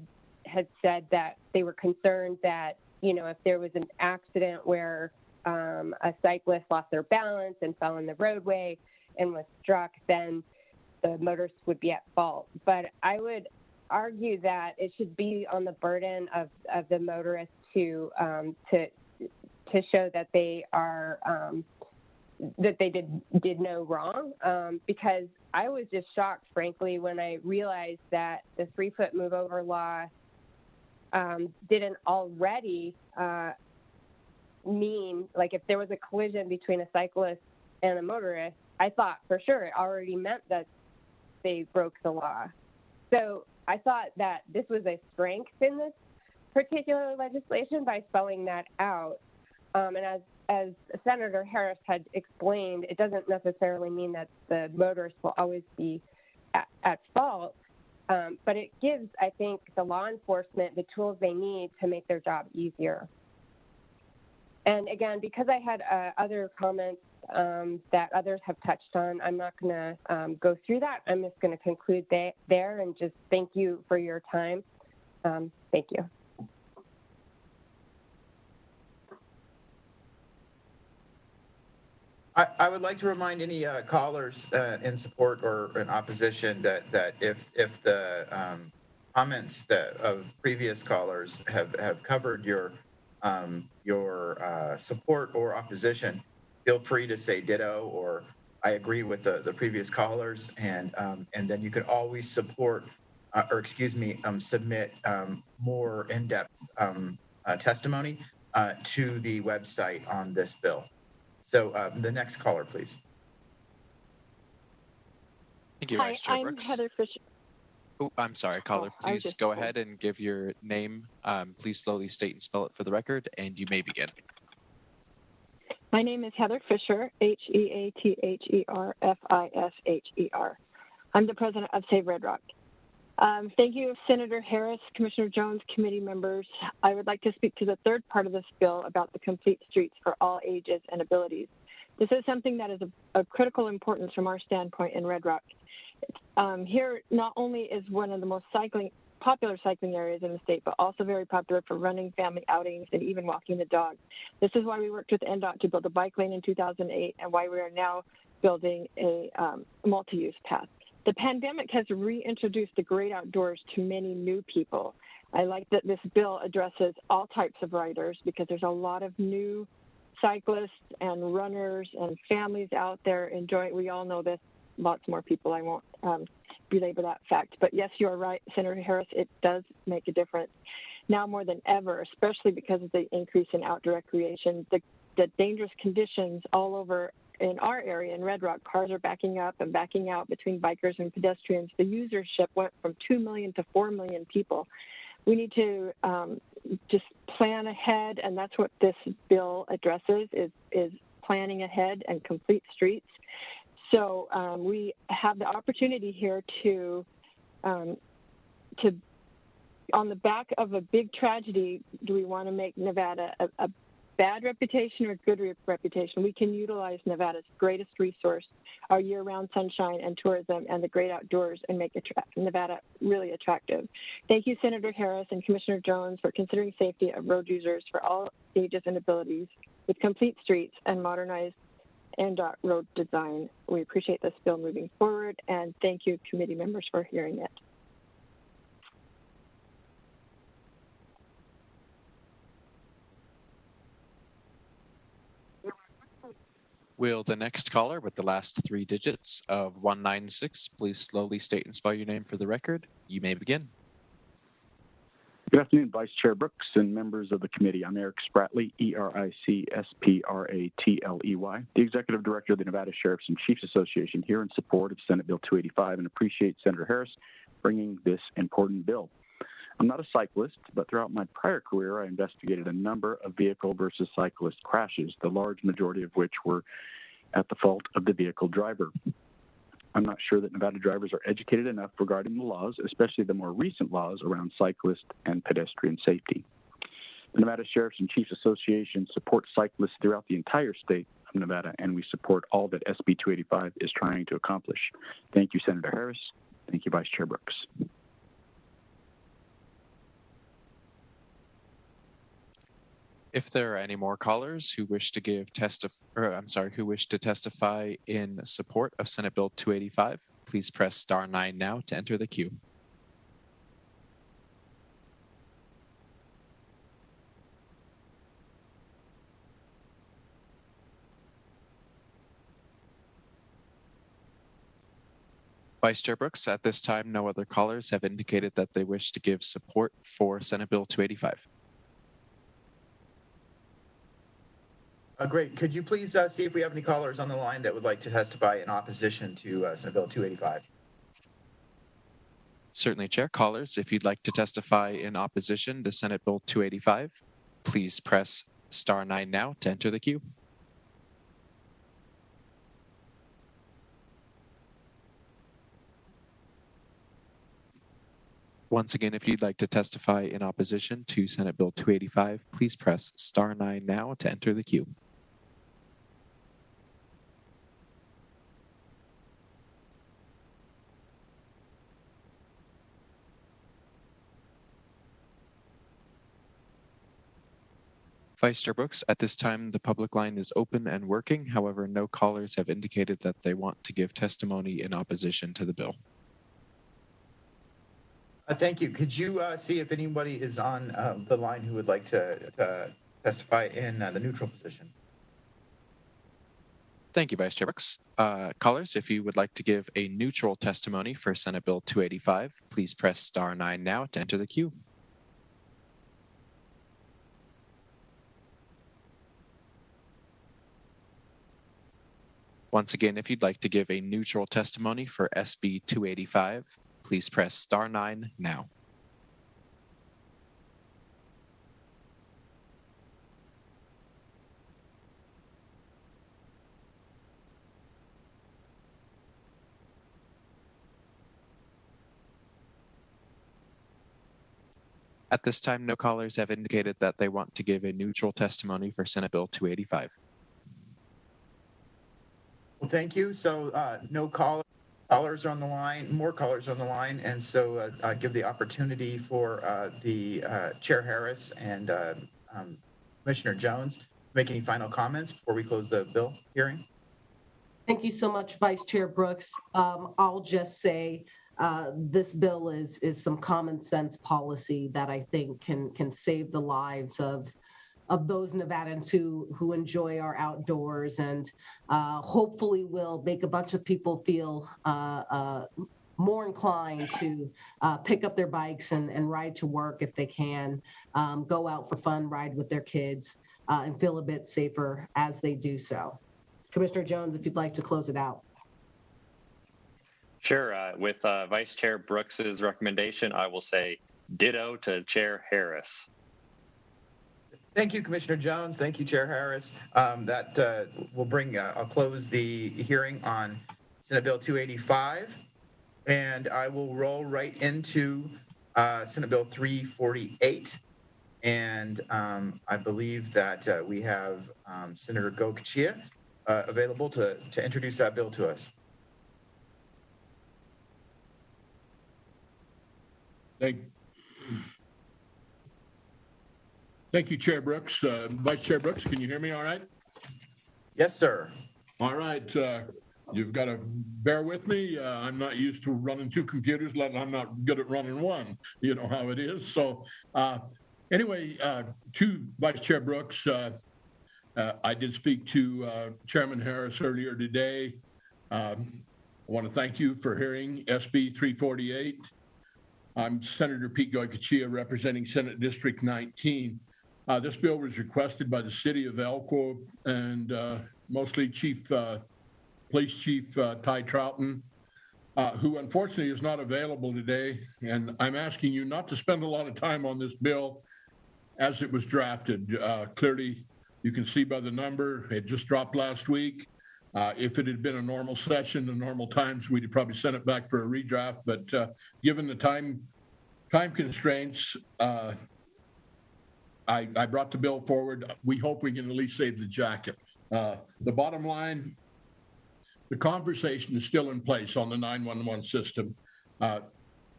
said, that they were concerned that, if there was an accident where a cyclist lost their balance and fell in the roadway and was struck, then the motorist would be at fault. But I would argue that it should be on the burden of the motorist to show that they are that they did no wrong, because I was just shocked, frankly, when I realized that the 3-foot move over law didn't already mean, like, if there was a collision between a cyclist and a motorist, I thought for sure it already meant that they broke the law. So I thought that this was a strength in this particular legislation by spelling that out. And as Senator Harris had explained, it doesn't necessarily mean that the motorist will always be at fault, but it gives, I think, the law enforcement the tools they need to make their job easier. And again, because I had other comments that others have touched on, I'm not going to go through that. I'm just going to conclude there and just thank you for your time. Thank you. I would like to remind any callers in support or in opposition that if the comments of previous callers have covered your support or opposition, feel free to say ditto or I agree with the previous callers, and then you could always support submit more in-depth testimony to the website on this bill. So the next caller, please. Thank you, Vice Chair Brooks. I'm Heather Fisher. Oh, I'm sorry, caller. Please just go ahead and give your name. Please slowly state and spell it for the record, and you may begin. My name is Heather Fisher, Heather Fisher. I'm the president of Save Red Rock. Thank you, Senator Harris, Commissioner Jones, committee members. I would like to speak to the third part of this bill about the complete streets for all ages and abilities. This is something that is of critical importance from our standpoint in Red Rock. Here, not only is one of the most popular cycling areas in the state, but also very popular for running, family outings, and even walking the dog. This is why we worked with NDOT to build a bike lane in 2008 and why we are now building a multi-use path. The pandemic has reintroduced the great outdoors to many new people. I like that this bill addresses all types of riders because there's a lot of new cyclists and runners and families out there enjoying. We all know this, lots more people. I won't belabor that fact. But yes, you're right, Senator Harris, it does make a difference now more than ever, especially because of the increase in outdoor recreation. The dangerous conditions all over in our area in Red Rock, cars are backing up and backing out between bikers and pedestrians. The usership went from 2 million to 4 million people. We need to just plan ahead, and that's what this bill addresses, is planning ahead and complete streets. So we have the opportunity here to, on the back of a big tragedy, do we want to make Nevada a bad reputation or good reputation? We can utilize Nevada's greatest resource, our year-round sunshine and tourism and the great outdoors, and make Nevada really attractive. Thank you, Senator Harris and Commissioner Jones, for considering safety of road users for all ages and abilities with complete streets and modernized NDOT road design. We appreciate this bill moving forward, and thank you, committee members, for hearing it. Will the next caller with the last 3 digits of 196 please slowly state and spell your name for the record? You may begin. Good afternoon, Vice Chair Brooks and members of the committee. I'm Eric Spratley, E-R-I-C-S-P-R-A-T-L-E-Y, the Executive Director of the Nevada Sheriffs and Chiefs Association, here in support of Senate Bill 285 and appreciate Senator Harris bringing this important bill. I'm not a cyclist, but throughout my prior career, I investigated a number of vehicle versus cyclist crashes, the large majority of which were at the fault of the vehicle driver. I'm not sure that Nevada drivers are educated enough regarding the laws, especially the more recent laws around cyclist and pedestrian safety. The Nevada Sheriffs and Chiefs Association supports cyclists throughout the entire state of Nevada, and we support all that SB 285 is trying to accomplish. Thank you, Senator Harris. Thank you, Vice Chair Brooks. If there are any more callers who wish to testify in support of Senate Bill 285, please press star 9 now to enter the queue. Vice Chair Brooks, at this time, no other callers have indicated that they wish to give support for Senate Bill 285. Great. Could you please see if we have any callers on the line that would like to testify in opposition to Senate Bill 285? Certainly, Chair. Callers, if you'd like to testify in opposition to Senate Bill 285, please press star 9 now to enter the queue. Once again, if you'd like to testify in opposition to Senate Bill 285, please press star 9 now to enter the queue. Vice Chair Brooks, at this time, the public line is open and working. However, no callers have indicated that they want to give testimony in opposition to the bill. Thank you. Could you see if anybody is on the line who would like to testify in the neutral position? Thank you, Vice Chair Brooks. Callers, if you would like to give a neutral testimony for Senate Bill 285, please press star 9 now to enter the queue. Once again, if you'd like to give a neutral testimony for SB 285, please press star 9 now. At this time, no callers have indicated that they want to give a neutral testimony for Senate Bill 285. Well, thank you. So no callers are on the line, more callers on the line. And so I give the opportunity for the Chair Harris and Commissioner Jones to make any final comments before we close the bill hearing. Thank you so much, Vice Chair Brooks. I'll just say this bill is some common sense policy that I think can save the lives of those Nevadans who enjoy our outdoors, and hopefully will make a bunch of people feel more inclined to pick up their bikes and ride to work if they can, go out for fun, ride with their kids, and feel a bit safer as they do so. Commissioner Jones, if you'd like to close it out. Sure. With Vice Chair Brooks's recommendation, I will say ditto to Chair Harris. Thank you, Commissioner Jones. Thank you, Chair Harris. That will bring, I'll close the hearing on Senate Bill 285, and I will roll right into Senate Bill 348. And I believe that we have Senator Goicoechea available to introduce that bill to us. Thank you, Chair Brooks. Vice Chair Brooks, can you hear me all right? Yes, sir. All right. You've got to bear with me. I'm not used to running two computers, I'm not good at running one. You know how it is. So anyway, to Vice Chair Brooks, I did speak to Chairman Harris earlier today. I want to thank you for hearing SB 348. I'm Senator Pete Goicoechea, representing Senate District 19. This bill was requested by the city of Elko and mostly Police Chief Ty Troughton, who unfortunately is not available today. And I'm asking you not to spend a lot of time on this bill as it was drafted. Clearly, you can see by the number, it just dropped last week. If it had been a normal session, the normal times, we'd probably sent it back for a redraft. But given the time constraints, I brought the bill forward. We hope we can at least save the jacket. The bottom line, the conversation is still in place on the 911 system.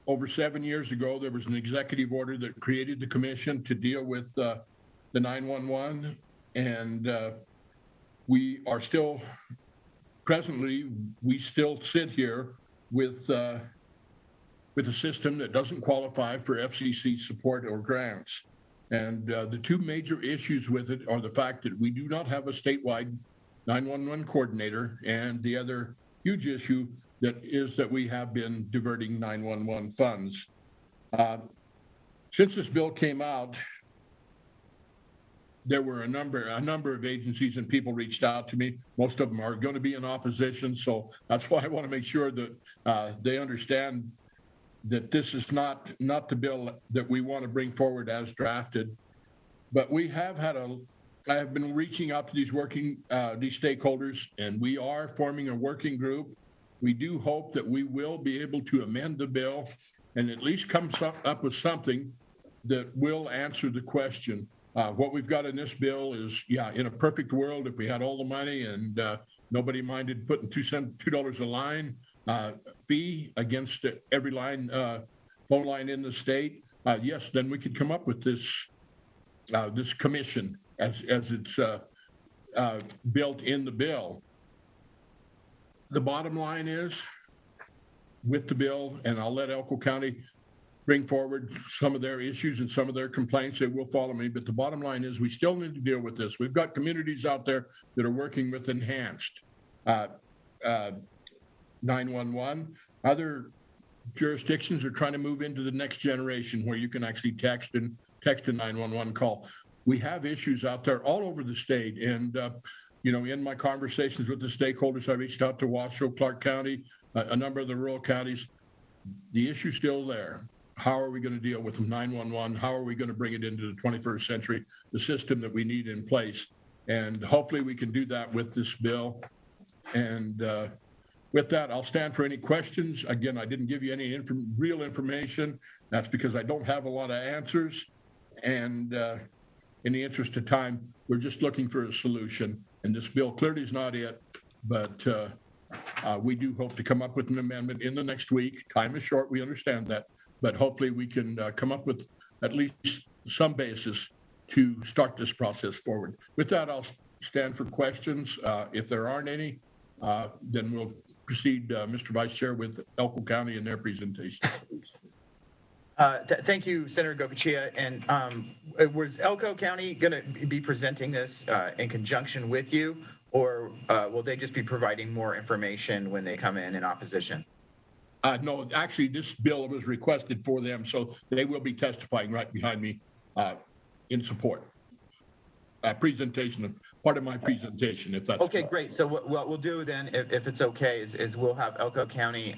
Over 7 years ago, there was an executive order that created the commission to deal with the 911, and we are still, presently, we still sit here with a system that doesn't qualify for FCC support or grants. And the two major issues with it are the fact that we do not have a statewide 911 coordinator, and the other huge issue that is that we have been diverting 911 funds. Since this bill came out, there were a number of agencies and people reached out to me. Most of them are going to be in opposition, so that's why I want to make sure that they understand that this is not the bill that we want to bring forward as drafted. But we have I have been reaching out to these stakeholders, and we are forming a working group. We do hope that we will be able to amend the bill and at least come up with something that will answer the question. What we've got in this bill is, in a perfect world, if we had all the money and nobody minded putting $2 a line fee against every phone line in the state, yes, then we could come up with this commission as it's built in the bill. The bottom line is, with the bill, and I'll let Elko County bring forward some of their issues and some of their complaints, they will follow me, but the bottom line is we still need to deal with this. We've got communities out there that are working with enhanced 911. Other jurisdictions are trying to move into the next generation where you can actually text a 911 call. We have issues out there all over the state. And, in my conversations with the stakeholders, I reached out to Washoe, Clark County, a number of the rural counties. The issue's still there. How are we going to deal with 911? How are we going to bring it into the 21st century, the system that we need in place? And hopefully we can do that with this bill. And with that, I'll stand for any questions. Again, I didn't give you any real information. That's because I don't have a lot of answers. And in the interest of time, we're just looking for a solution. And this bill clearly is not it, but we do hope to come up with an amendment in the next week. Time is short, we understand that, but hopefully we can come up with at least some basis to start this process forward. With that, I'll stand for questions. If there aren't any, then we'll proceed, Mr. Vice Chair, with Elko County and their presentation. Thank you, Senator Goicoechea. And was Elko County going to be presenting this in conjunction with you, or will they just be providing more information when they come in opposition? No, actually, this bill was requested for them, so they will be testifying right behind me in support. Presentation, part of my presentation, if that's okay. Great. So what we'll do then, if it's okay, is we'll have Elko County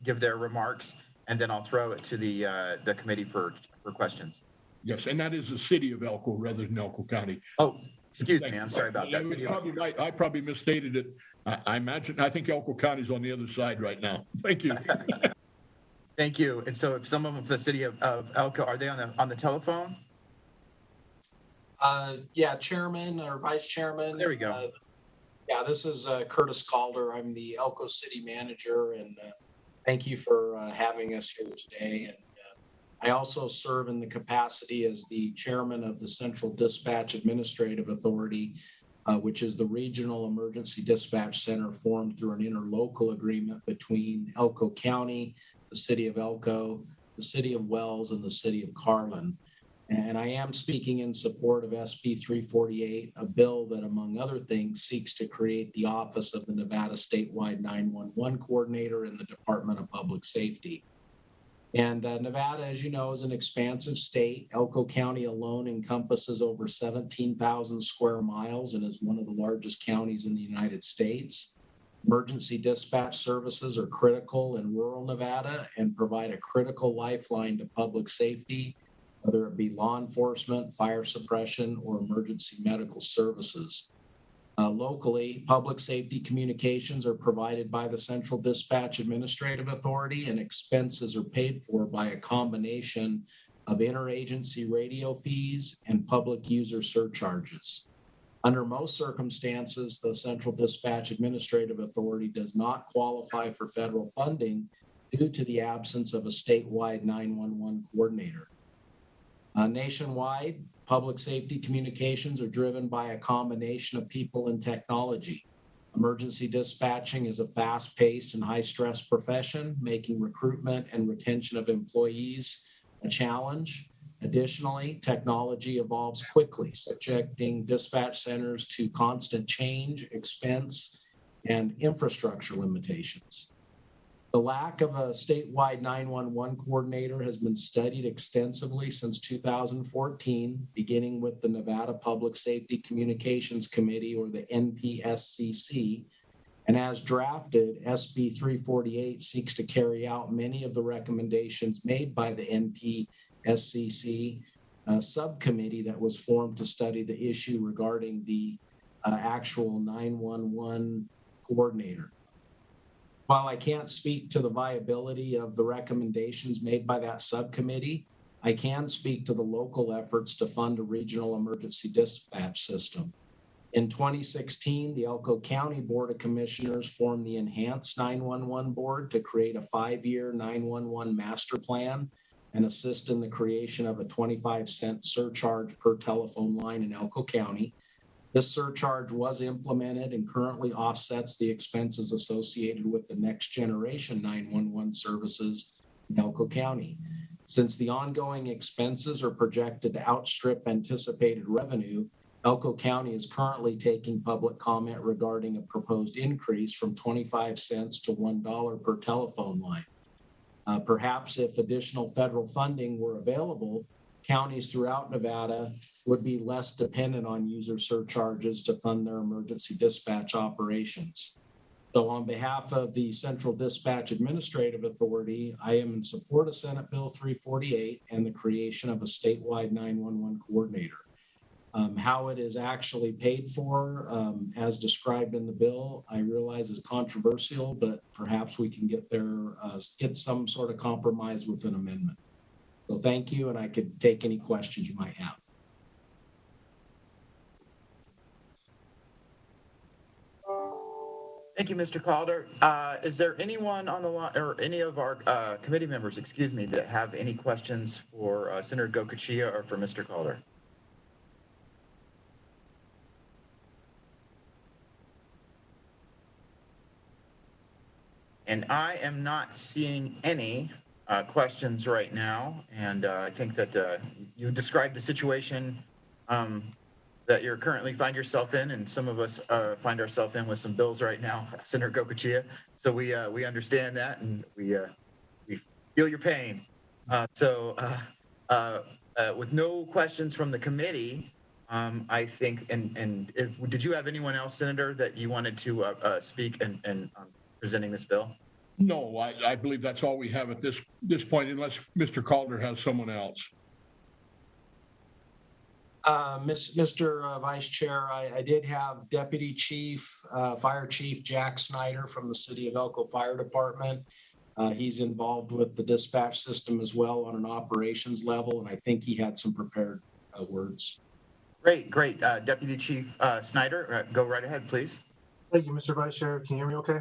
give their remarks, and then I'll throw it to the committee for questions. Yes, and that is the city of Elko rather than Elko County. Oh, excuse me. I'm sorry about that. I probably misstated it. I think Elko County is on the other side right now. Thank you. Thank you. And so if someone from the city of Elko, are they on the telephone? Yeah, Chairman or Vice Chairman. There we go. Yeah, this is Curtis Calder. I'm the Elko City Manager, and thank you for having us here today. And I also serve in the capacity as the Chairman of the Central Dispatch Administrative Authority, which is the regional emergency dispatch center formed through an interlocal agreement between Elko County, the City of Elko, the City of Wells, and the City of Carlin. And I am speaking in support of SB 348, a bill that, among other things, seeks to create the Office of the Nevada Statewide 911 Coordinator in the Department of Public Safety. And Nevada, as you know, is an expansive state. Elko County alone encompasses over 17,000 square miles and is one of the largest counties in the United States. Emergency dispatch services are critical in rural Nevada and provide a critical lifeline to public safety, whether it be law enforcement, fire suppression, or emergency medical services. Locally, public safety communications are provided by the Central Dispatch Administrative Authority, and expenses are paid for by a combination of interagency radio fees and public user surcharges. Under most circumstances, the Central Dispatch Administrative Authority does not qualify for federal funding due to the absence of a statewide 911 coordinator. Nationwide, public safety communications are driven by a combination of people and technology. Emergency dispatching is a fast-paced and high-stress profession, making recruitment and retention of employees a challenge. Additionally, technology evolves quickly, subjecting dispatch centers to constant change, expense, and infrastructure limitations. The lack of a statewide 911 coordinator has been studied extensively since 2014, beginning with the Nevada Public Safety Communications Committee, or the NPSCC. And as drafted, SB 348 seeks to carry out many of the recommendations made by the NPSCC subcommittee that was formed to study the issue regarding the actual 911 coordinator. While I can't speak to the viability of the recommendations made by that subcommittee, I can speak to the local efforts to fund a regional emergency dispatch system. In 2016, the Elko County Board of Commissioners formed the Enhanced 911 Board to create a 5-year 911 master plan and assist in the creation of a 25-cent surcharge per telephone line in Elko County. This surcharge was implemented and currently offsets the expenses associated with the next generation 911 services in Elko County. Since the ongoing expenses are projected to outstrip anticipated revenue, Elko County is currently taking public comment regarding a proposed increase from 25 cents to $1 per telephone line. Perhaps if additional federal funding were available, counties throughout Nevada would be less dependent on user surcharges to fund their emergency dispatch operations. So on behalf of the Central Dispatch Administrative Authority, I am in support of Senate Bill 348 and the creation of a statewide 911 coordinator. How it is actually paid for, as described in the bill, I realize is controversial, but perhaps we can get there, get some sort of compromise with an amendment. So thank you, and I could take any questions you might have. Thank you, Mr. Calder. Is there anyone on the line, or any of our committee members, excuse me, that have any questions for Senator Gocochea or for Mr. Calder? And I am not seeing any questions right now. And I think that you described the situation that you're currently find yourself in, and some of us find ourselves in with some bills right now, Senator Gocochea. So we understand that, and we feel your pain. With no questions from the committee, I think, did you have anyone else, Senator, that you wanted to speak and presenting this bill? No, I believe that's all we have at this point, unless Mr. Calder has someone else. Mr. Vice Chair, I did have Deputy Chief, Fire Chief Jack Snyder from the City of Elko Fire Department. He's involved with the dispatch system as well on an operations level, and I think he had some prepared words. Great. Deputy Chief Snyder, go right ahead, please. Thank you, Mr. Vice Chair. Can you hear me okay?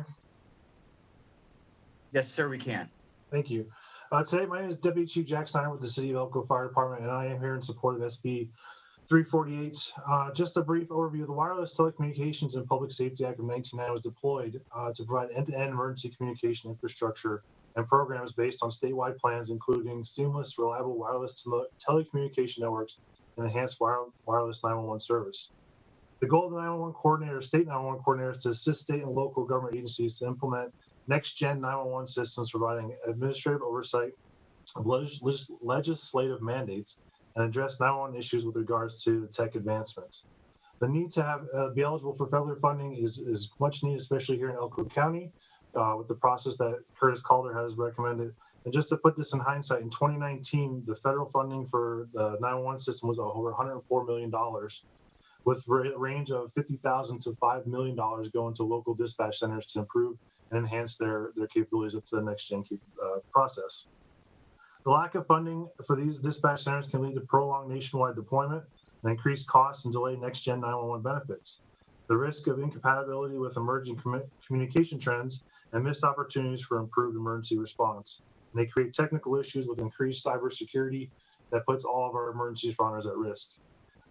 Yes, sir, we can. Thank you. Today, my name is Deputy Chief Jack Snyder with the City of Elko Fire Department, and I am here in support of SB 348. Just a brief overview. The Wireless Telecommunications and Public Safety Act of 1990 was deployed to provide end-to-end emergency communication infrastructure and programs based on statewide plans, including seamless, reliable wireless telecommunication networks and enhanced wireless 911 service. The goal of the 911 coordinator, state 911 coordinator, is to assist state and local government agencies to implement next-gen 911 systems, providing administrative oversight of legislative mandates and address 911 issues with regards to tech advancements. The need to have be eligible for federal funding is much needed, especially here in Elko County, with the process that Curtis Calder has recommended. And just to put this in hindsight, in 2019, the federal funding for the 911 system was over $104 million, with a range of $50,000 to $5 million going to local dispatch centers to improve and enhance their capabilities up to the next-gen process. The lack of funding for these dispatch centers can lead to prolonged nationwide deployment and increased costs and delay next-gen 911 benefits. The risk of incompatibility with emerging communication trends and missed opportunities for improved emergency response. And they create technical issues with increased cybersecurity that puts all of our emergency responders at risk.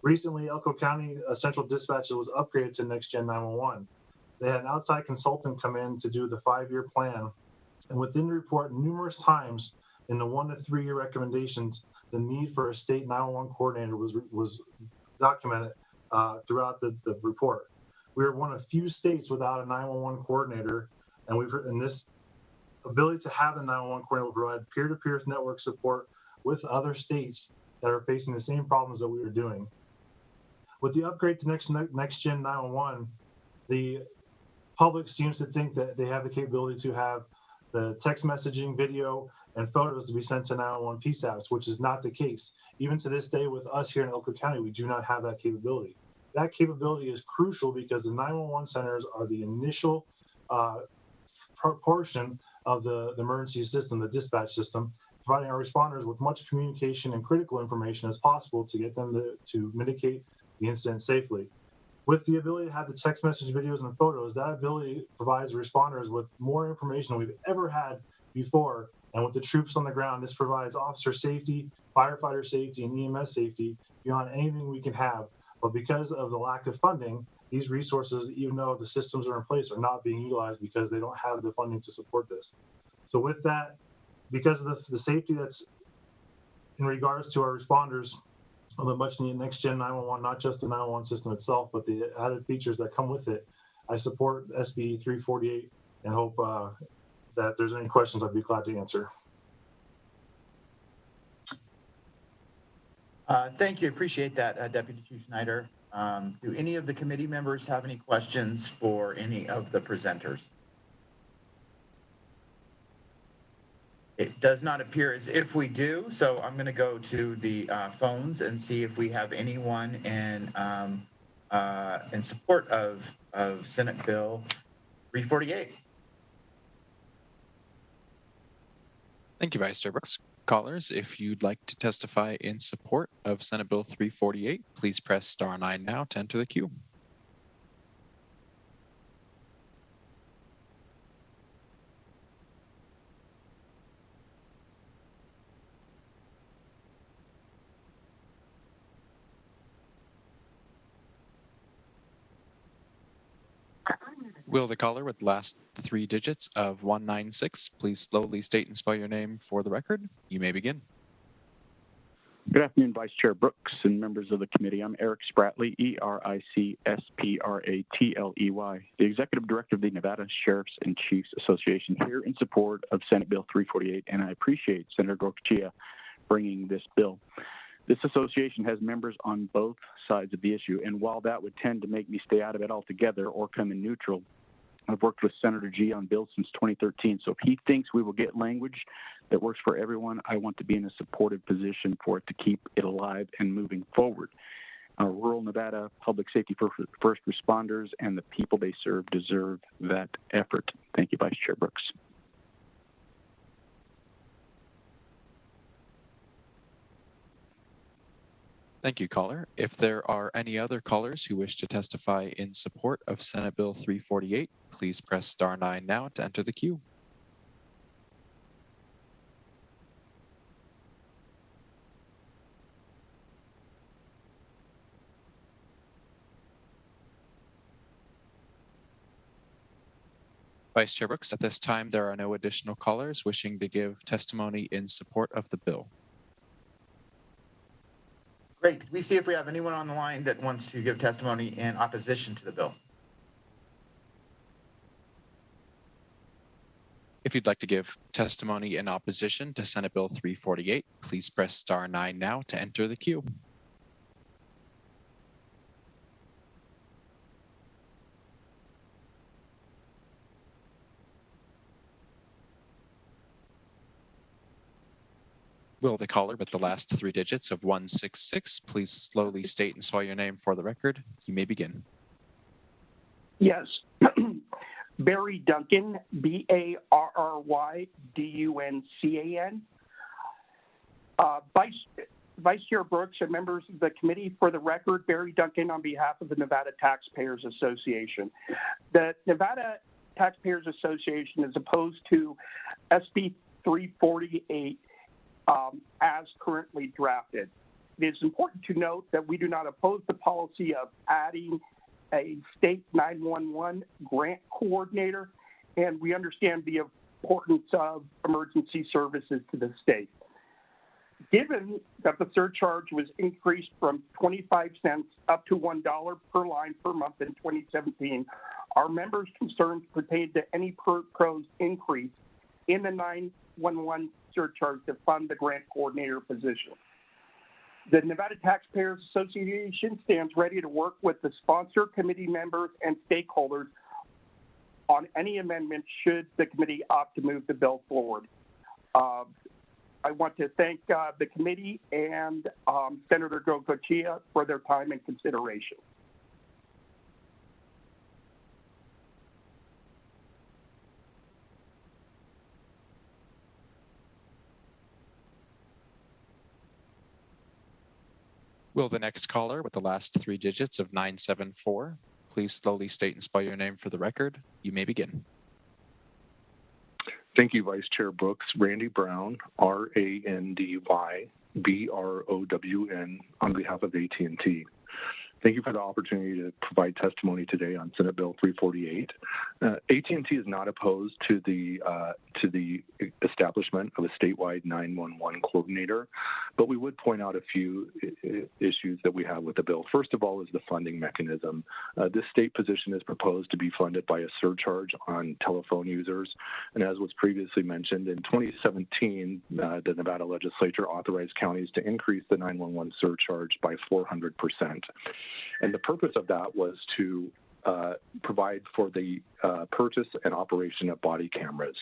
Recently, Elko County Central Dispatch was upgraded to next-gen 911. They had an outside consultant come in to do the 5-year plan, and within the report, numerous times in the 1 to 3 year recommendations, the need for a state 911 coordinator was documented throughout the report. We are one of few states without a 911 coordinator, and this ability to have the 911 coordinator will provide peer-to-peer network support with other states that are facing the same problems that we are doing. With the upgrade to next-gen 911, the public seems to think that they have the capability to have the text messaging, video, and photos to be sent to 911 PSAPs, which is not the case. Even to this day, with us here in Elko County, we do not have that capability. That capability is crucial because the 911 centers are the initial portion of the emergency system, the dispatch system, providing our responders with much communication and critical information as possible to get them to mitigate the incident safely. With the ability to have the text message, videos, and photos, that ability provides responders with more information than we've ever had before. And with the troops on the ground, this provides officer safety, firefighter safety, and EMS safety beyond anything we can have. But because of the lack of funding, these resources, even though the systems are in place, are not being utilized because they don't have the funding to support this. So with that, because of the safety that's in regards to our responders, of the much needed next-gen 911, not just the 911 system itself, but the added features that come with it, I support SB 348 and hope that if there's any questions, I'd be glad to answer. Thank you. Appreciate that, Deputy Chief Snyder. Do any of the committee members have any questions for any of the presenters? It does not appear as if we do, so I'm going to go to the phones and see if we have anyone in support of Senate Bill 348. Thank you, Vice Chair Brooks. Callers, if you'd like to testify in support of Senate Bill 348, please press star 9 now to enter the queue. Will the caller with the last 3 digits of 196 please slowly state and spell your name for the record? You may begin. Good afternoon, Vice Chair Brooks and members of the committee. I'm Eric Spratley, E-R-I-C-S-P-R-A-T-L-E-Y, the Executive Director of the Nevada Sheriffs and Chiefs Association, here in support of Senate Bill 348, and I appreciate Senator Gorkachia bringing this bill. This association has members on both sides of the issue, and while that would tend to make me stay out of it altogether or come in neutral, I've worked with Senator G on bills since 2013, so if he thinks we will get language that works for everyone, I want to be in a supportive position for it to keep it alive and moving forward. Rural Nevada public safety first responders and the people they serve deserve that effort. Thank you, Vice Chair Brooks. Thank you, caller. If there are any other callers who wish to testify in support of Senate Bill 348, please press star 9 now to enter the queue. Vice Chair Brooks, at this time, there are no additional callers wishing to give testimony in support of the bill. Great. We see if we have anyone on the line that wants to give testimony in opposition to the bill. If you'd like to give testimony in opposition to Senate Bill 348, please press star 9 now to enter the queue. Will the caller with the last 3 digits of 166 please slowly state and spell your name for the record? You may begin. Yes. Barry Duncan, B-A-R-R-Y-D-U-N-C-A-N. Vice Chair Brooks and members of the committee, for the record, Barry Duncan on behalf of the Nevada Taxpayers Association. The Nevada Taxpayers Association is opposed to SB 348 as currently drafted. It is important to note that we do not oppose the policy of adding a state 911 grant coordinator, and we understand the importance of emergency services to the state. Given that the surcharge was increased from 25 cents up to $1 per line per month in 2017, our members' concerns pertain to any proposed increase in the 911 surcharge to fund the grant coordinator position. The Nevada Taxpayers Association stands ready to work with the sponsor, committee members, and stakeholders on any amendment should the committee opt to move the bill forward. I want to thank the committee and Senator Gorkachia for their time and consideration. Will the next caller with the last 3 digits of 974 please slowly state and spell your name for the record? You may begin. Thank you, Vice Chair Brooks. Randy Brown, R-A-N-D-Y-B-R-O-W-N, on behalf of AT&T. Thank you for the opportunity to provide testimony today on Senate Bill 348. AT&T is not opposed to the establishment of a statewide 911 coordinator, but we would point out a few issues that we have with the bill. First of all is the funding mechanism. This state position is proposed to be funded by a surcharge on telephone users, and as was previously mentioned, in 2017, the Nevada Legislature authorized counties to increase the 911 surcharge by 400%. And the purpose of that was to provide for the purchase and operation of body cameras.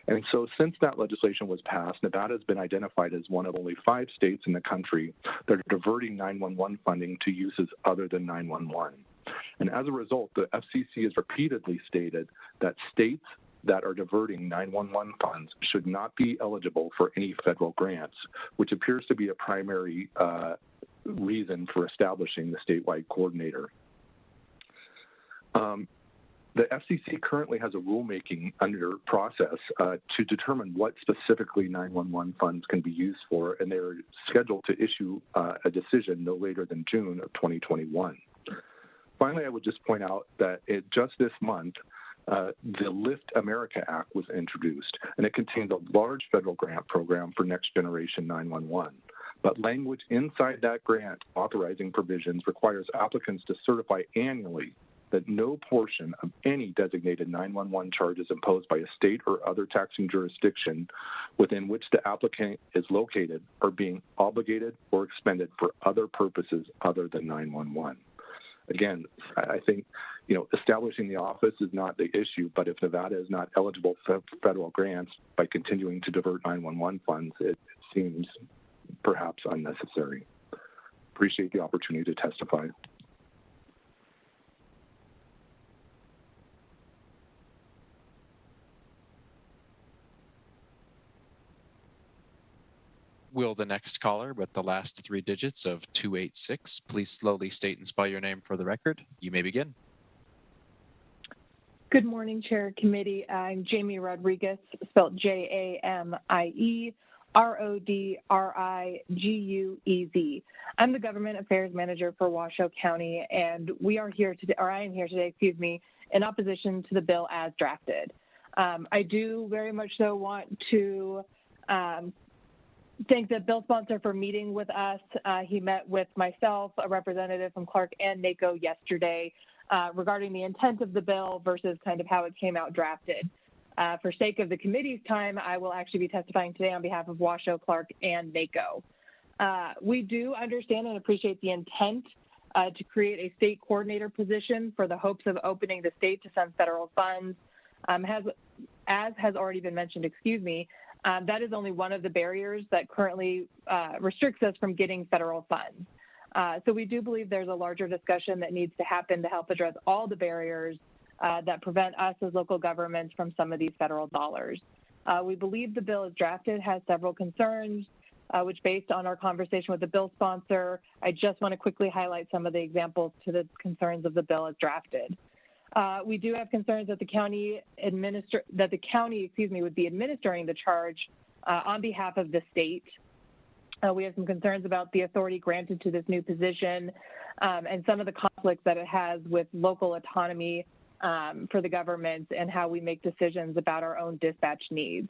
And so since that legislation was passed, Nevada has been identified as one of only 5 states in the country that are diverting 911 funding to uses other than 911. And as a result, the FCC has repeatedly stated that states that are diverting 911 funds should not be eligible for any federal grants, which appears to be a primary reason for establishing the statewide coordinator. The FCC currently has a rulemaking under process to determine what specifically 911 funds can be used for, and they're scheduled to issue a decision no later than June of 2021. Finally, I would just point out that just this month, the Lyft America Act was introduced, and it contains a large federal grant program for next generation 911. But language inside that grant authorizing provisions requires applicants to certify annually that no portion of any designated 911 charges imposed by a state or other taxing jurisdiction within which the applicant is located are being obligated or expended for other purposes other than 911. Again, I think, establishing the office is not the issue, but if Nevada is not eligible for federal grants by continuing to divert 911 funds, it seems perhaps unnecessary. Appreciate the opportunity to testify. Will the next caller with the last three digits of 286 please slowly state and spell your name for the record? You may begin. Good morning, Chair Committee. I'm Jamie Rodriguez, spelled JamieRodriguez. I'm the Government Affairs Manager for Washoe County, and I am here today, in opposition to the bill as drafted. I do very much so want to thank the bill sponsor for meeting with us. He met with myself, a representative from Clark and NACO yesterday regarding the intent of the bill versus kind of how it came out drafted. For sake of the committee's time, I will actually be testifying today on behalf of Washoe, Clark, and NACO. We do understand and appreciate the intent to create a state coordinator position for the hopes of opening the state to some federal funds. As has already been mentioned, that is only one of the barriers that currently restricts us from getting federal funds. So we do believe there's a larger discussion that needs to happen to help address all the barriers that prevent us as local governments from some of these federal dollars. We believe the bill as drafted has several concerns, which based on our conversation with the bill sponsor, I just want to quickly highlight some of the examples to the concerns of the bill as drafted. We do have concerns that the county would be administering the charge on behalf of the state. We have some concerns about the authority granted to this new position and some of the conflicts that it has with local autonomy for the government and how we make decisions about our own dispatch needs.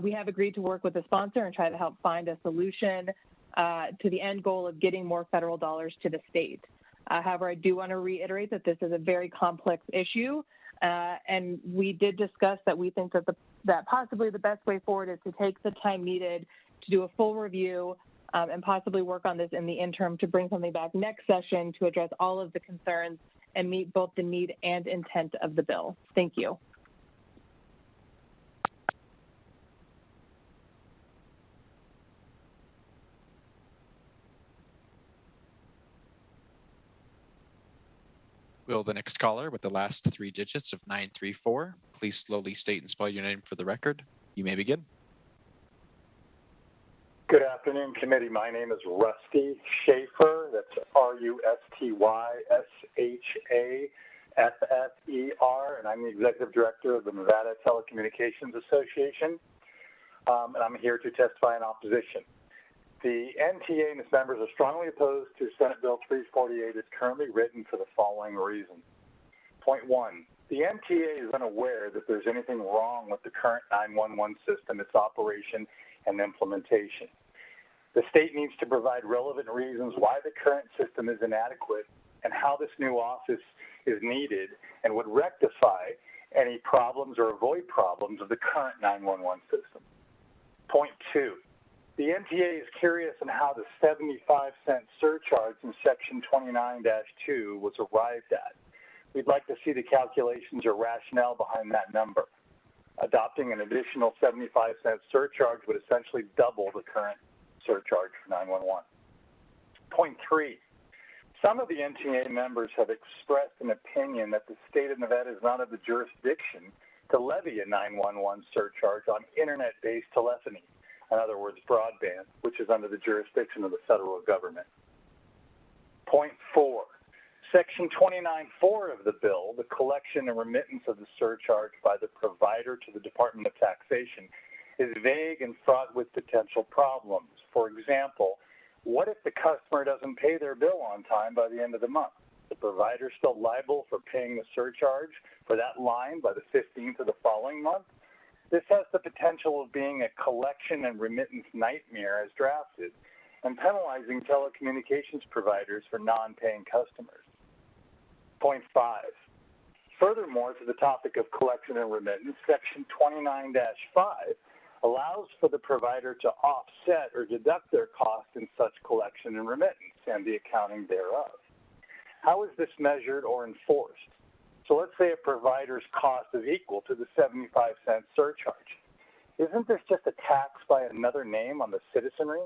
We have agreed to work with the sponsor and try to help find a solution to the end goal of getting more federal dollars to the state. However, I do want to reiterate that this is a very complex issue, and we did discuss that we think that possibly the best way forward is to take the time needed to do a full review and possibly work on this in the interim to bring something back next session to address all of the concerns and meet both the need and intent of the bill. Thank you. Will the next caller with the last three digits of 934 please slowly state and spell your name for the record? You may begin. Good afternoon, committee. My name is Rusty Schaefer. That's RUSTYSHAFFER, and I'm the Executive Director of the Nevada Telecommunications Association, and I'm here to testify in opposition. The NTA and its members are strongly opposed to Senate Bill 348 as currently written for the following reason. Point one, the NTA is unaware that there's anything wrong with the current 911 system, its operation, and implementation. The state needs to provide relevant reasons why the current system is inadequate and how this new office is needed and would rectify any problems or avoid problems of the current 911 system. Point two, the NTA is curious on how the 75-cent surcharge in Section 29-2 was arrived at. We'd like to see the calculations or rationale behind that number. Adopting an additional 75-cent surcharge would essentially double the current surcharge for 911. Point three, some of the NTA members have expressed an opinion that the state of Nevada is not of the jurisdiction to levy a 911 surcharge on internet-based telephony, in other words, broadband, which is under the jurisdiction of the federal government. Point 4, Section 29.4 of the bill, the collection and remittance of the surcharge by the provider to the Department of Taxation, is vague and fraught with potential problems. For example, what if the customer doesn't pay their bill on time by the end of the month? The provider still liable for paying the surcharge for that line by the 15th of the following month? This has the potential of being a collection and remittance nightmare as drafted and penalizing telecommunications providers for non-paying customers. Point 5. Furthermore, to the topic of collection and remittance, Section 29-5 allows for the provider to offset or deduct their costs in such collection and remittance and the accounting thereof. How is this measured or enforced? So let's say a provider's cost is equal to the 75-cent surcharge. Isn't this just a tax by another name on the citizenry?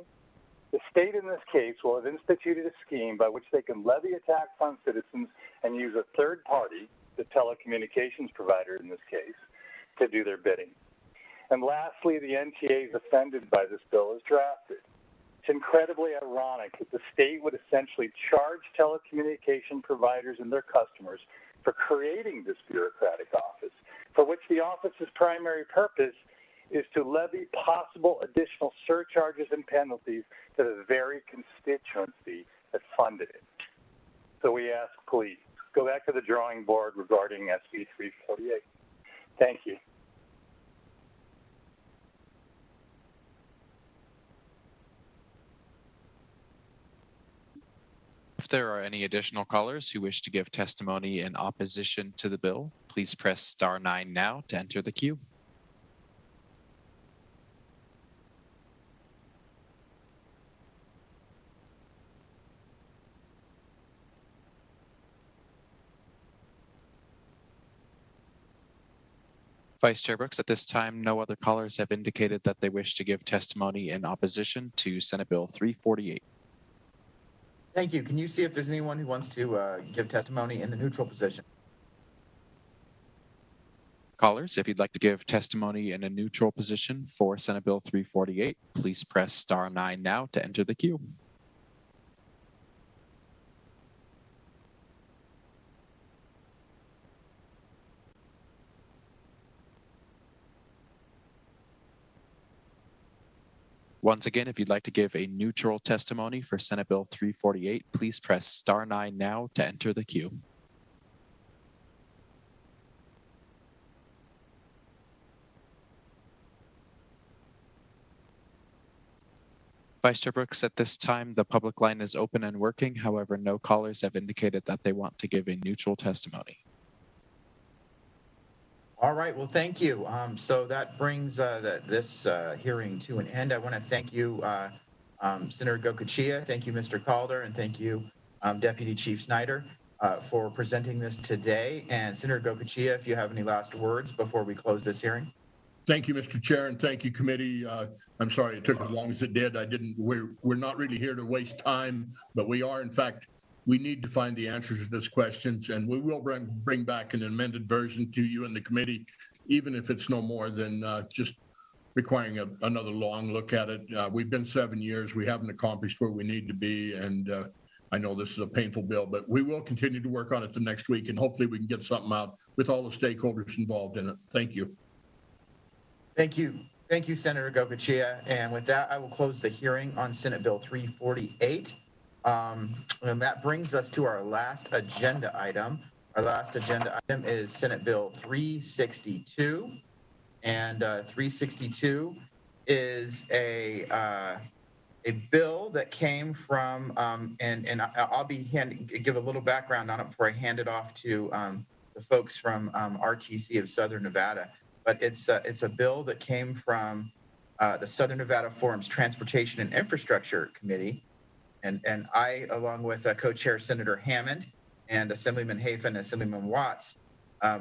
The state in this case will have instituted a scheme by which they can levy a tax on citizens and use a third party, the telecommunications provider in this case, to do their bidding. And lastly, the NTA is offended by this bill as drafted. It's incredibly ironic that the state would essentially charge telecommunication providers and their customers for creating this bureaucratic office, for which the office's primary purpose is to levy possible additional surcharges and penalties to the very constituency that funded it. So we ask, please, go back to the drawing board regarding SB 348. Thank you. If there are any additional callers who wish to give testimony in opposition to the bill, please press star 9 now to enter the queue. Vice Chair Brooks, at this time, no other callers have indicated that they wish to give testimony in opposition to Senate Bill 348. Thank you. Can you see if there's anyone who wants to give testimony in the neutral position? Callers, if you'd like to give testimony in a neutral position for Senate Bill 348, please press star 9 now to enter the queue. Once again, if you'd like to give a neutral testimony for Senate Bill 348, please press star 9 now to enter the queue. Vice Chair Brooks, at this time, the public line is open and working. However, no callers have indicated that they want to give a neutral testimony. All right, well, thank you. So that brings this hearing to an end. I want to thank you, Senator Gocochea, thank you, Mr. Calder, and thank you, Deputy Chief Snyder, for presenting this today. And Senator Gocochea, if you have any last words before we close this hearing. Thank you, Mr. Chair, and thank you, committee. I'm sorry it took as long as it did. We're not really here to waste time, but we are, in fact, we need to find the answers to these questions, and we will bring back an amended version to you and the committee, even if it's no more than just requiring another long look at it. We've been 7 years. We haven't accomplished where we need to be, and I know this is a painful bill, but we will continue to work on it the next week, and hopefully we can get something out with all the stakeholders involved in it. Thank you. Thank you. Thank you, Senator Gocochea. And with that, I will close the hearing on Senate Bill 348. And that brings us to our last agenda item. Our last agenda item is Senate Bill 362. And 362 is a bill that came from, and I'll give a little background on it before I hand it off to the folks from RTC of Southern Nevada. But it's a bill that came from the Southern Nevada Forum's Transportation and Infrastructure Committee. And I, along with co-chair Senator Hammond and Assemblyman Hafen and Assemblyman Watts,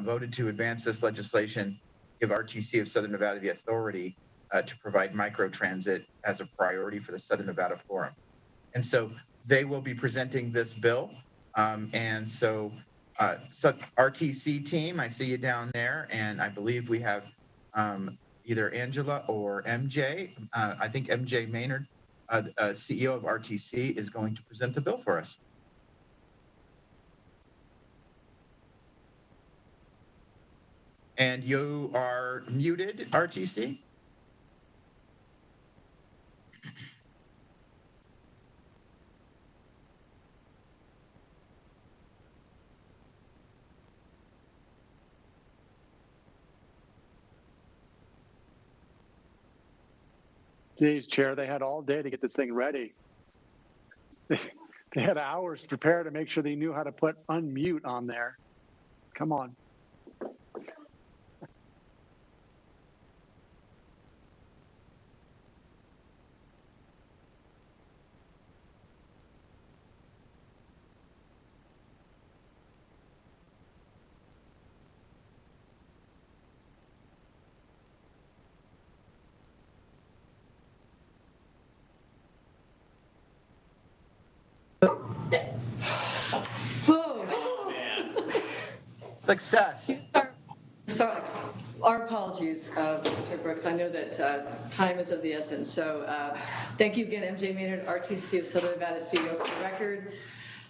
voted to advance this legislation, give RTC of Southern Nevada the authority to provide microtransit as a priority for the Southern Nevada Forum. And so they will be presenting this bill. And so RTC team. I see you down there, and I believe we have either Angela or MJ. I think MJ Maynard, CEO of RTC, is going to present the bill for us. And you are muted, RTC. Geez, Chair, they had all day to get this thing ready. They had hours to prepare to make sure they knew how to put unmute on there. Come on. Whoa. Success. So, our apologies, Mr. Brooks. I know that time is of the essence. So thank you again, MJ Maynard, RTC of Southern Nevada, CEO, for the record.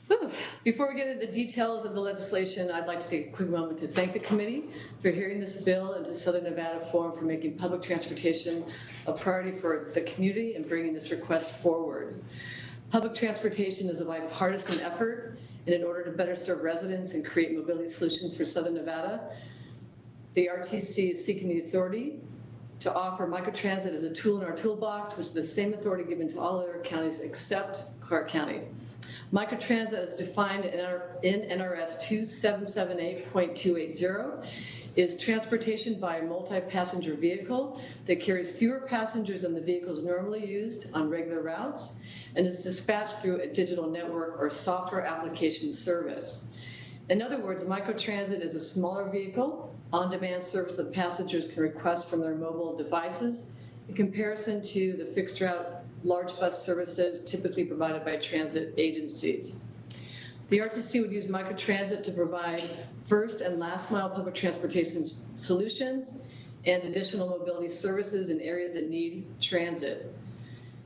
Whew. Before we get into the details of the legislation, I'd like to take a quick moment to thank the committee for hearing this bill and to Southern Nevada Forum for making public transportation a priority for the community and bringing this request forward. Public transportation is a bipartisan effort, and in order to better serve residents and create mobility solutions for Southern Nevada, the RTC is seeking the authority to offer microtransit as a tool in our toolbox, which is the same authority given to all other counties except Clark County. Microtransit is defined in NRS 277A.280 is transportation by a multi-passenger vehicle that carries fewer passengers than the vehicles normally used on regular routes and is dispatched through a digital network or software application service. In other words, microtransit is a smaller vehicle, on-demand service that passengers can request from their mobile devices in comparison to the fixed route large bus services typically provided by transit agencies. The RTC would use microtransit to provide first and last mile public transportation solutions and additional mobility services in areas that need transit.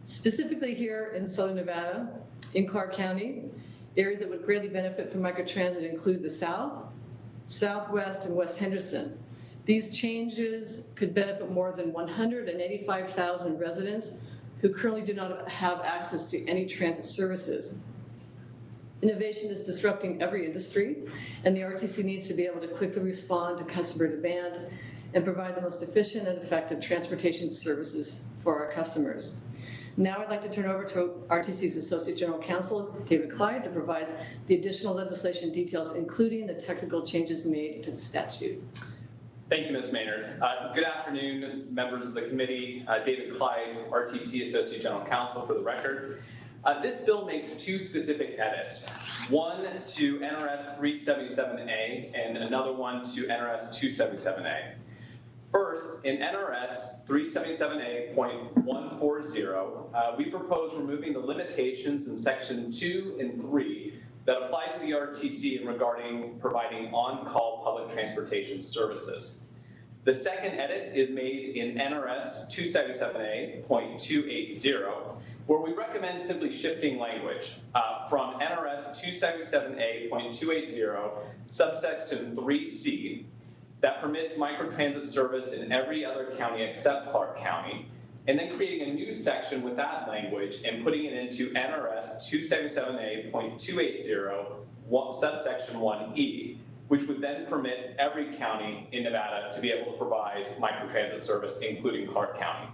Specifically here in Southern Nevada, in Clark County, areas that would greatly benefit from microtransit include the South, Southwest, and West Henderson. These changes could benefit more than 185,000 residents who currently do not have access to any transit services. Innovation is disrupting every industry, and the RTC needs to be able to quickly respond to customer demand and provide the most efficient and effective transportation services for our customers. Now I'd like to turn over to RTC's Associate General Counsel, David Clyde, to provide the additional legislation details, including the technical changes made to the statute. Thank you, Ms. Maynard. Good afternoon, members of the committee. David Clyde, RTC Associate General Counsel, for the record. This bill makes two specific edits, one to NRS 377A and another one to NRS 277A. First, in NRS 377A.140, we propose removing the limitations in Section 2 and 3 that apply to the RTC regarding providing on-call public transportation services. The second edit is made in NRS 277A.280, where we recommend simply shifting language from NRS 277A.280, subsection 3C, that permits microtransit service in every other county except Clark County, and then creating a new section with that language and putting it into NRS 277A.280, subsection 1E, which would then permit every county in Nevada to be able to provide microtransit service, including Clark County.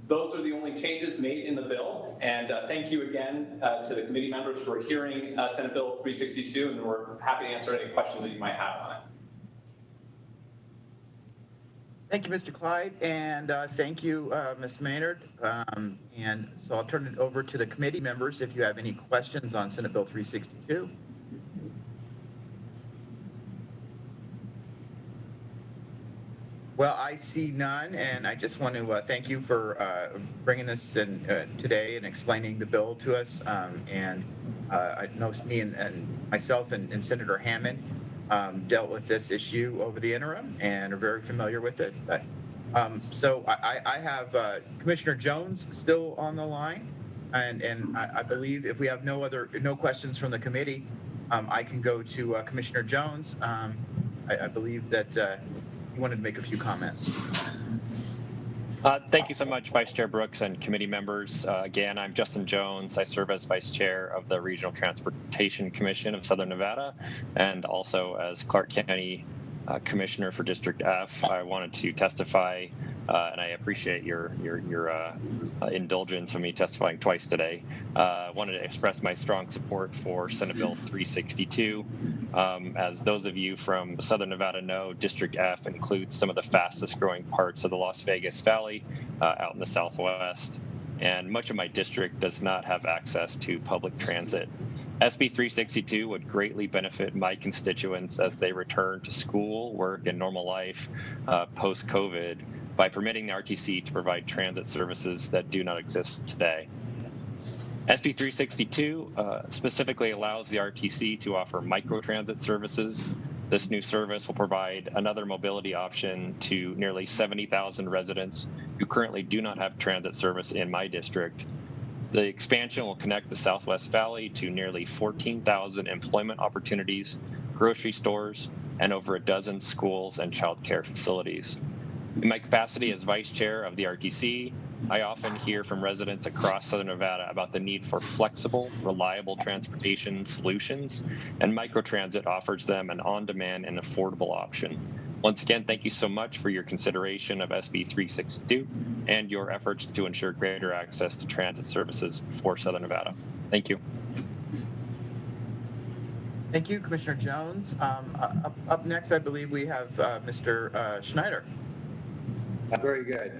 Those are the only changes made in the bill, and thank you again to the committee members for hearing Senate Bill 362, and we're happy to answer any questions that you might have on it. Thank you, Mr. Clyde, and thank you, Ms. Maynard. And so I'll turn it over to the committee members if you have any questions on Senate Bill 362. Well, I see none, and I just want to thank you for bringing this in today and explaining the bill to us. I know me and myself and Senator Hammond dealt with this issue over the interim and are very familiar with it. But so I have Commissioner Jones still on the line, and I believe if we have no questions from the committee, I can go to Commissioner Jones. I believe that you wanted to make a few comments. Thank you so much, Vice Chair Brooks and committee members. Again, I'm Justin Jones. I serve as Vice Chair of the Regional Transportation Commission of Southern Nevada and also as Clark County Commissioner for District F. I wanted to testify, and I appreciate your indulgence of me testifying twice today. I wanted to express my strong support for Senate Bill 362. As those of you from Southern Nevada know, District F includes some of the fastest growing parts of the Las Vegas Valley out in the Southwest, and much of my district does not have access to public transit. SB 362 would greatly benefit my constituents as they return to school, work, and normal life post-COVID by permitting the RTC to provide transit services that do not exist today. SB 362 specifically allows the RTC to offer microtransit services. This new service will provide another mobility option to nearly 70,000 residents who currently do not have transit service in my district. The expansion will connect the Southwest Valley to nearly 14,000 employment opportunities, grocery stores, and over a dozen schools and child care facilities. In my capacity as Vice Chair of the RTC, I often hear from residents across Southern Nevada about the need for flexible, reliable transportation solutions, and microtransit offers them an on-demand and affordable option. Once again, thank you so much for your consideration of SB 362 and your efforts to ensure greater access to transit services for Southern Nevada. Thank you. Thank you, Commissioner Jones. Up next, I believe we have Mr. Snyder. Very good.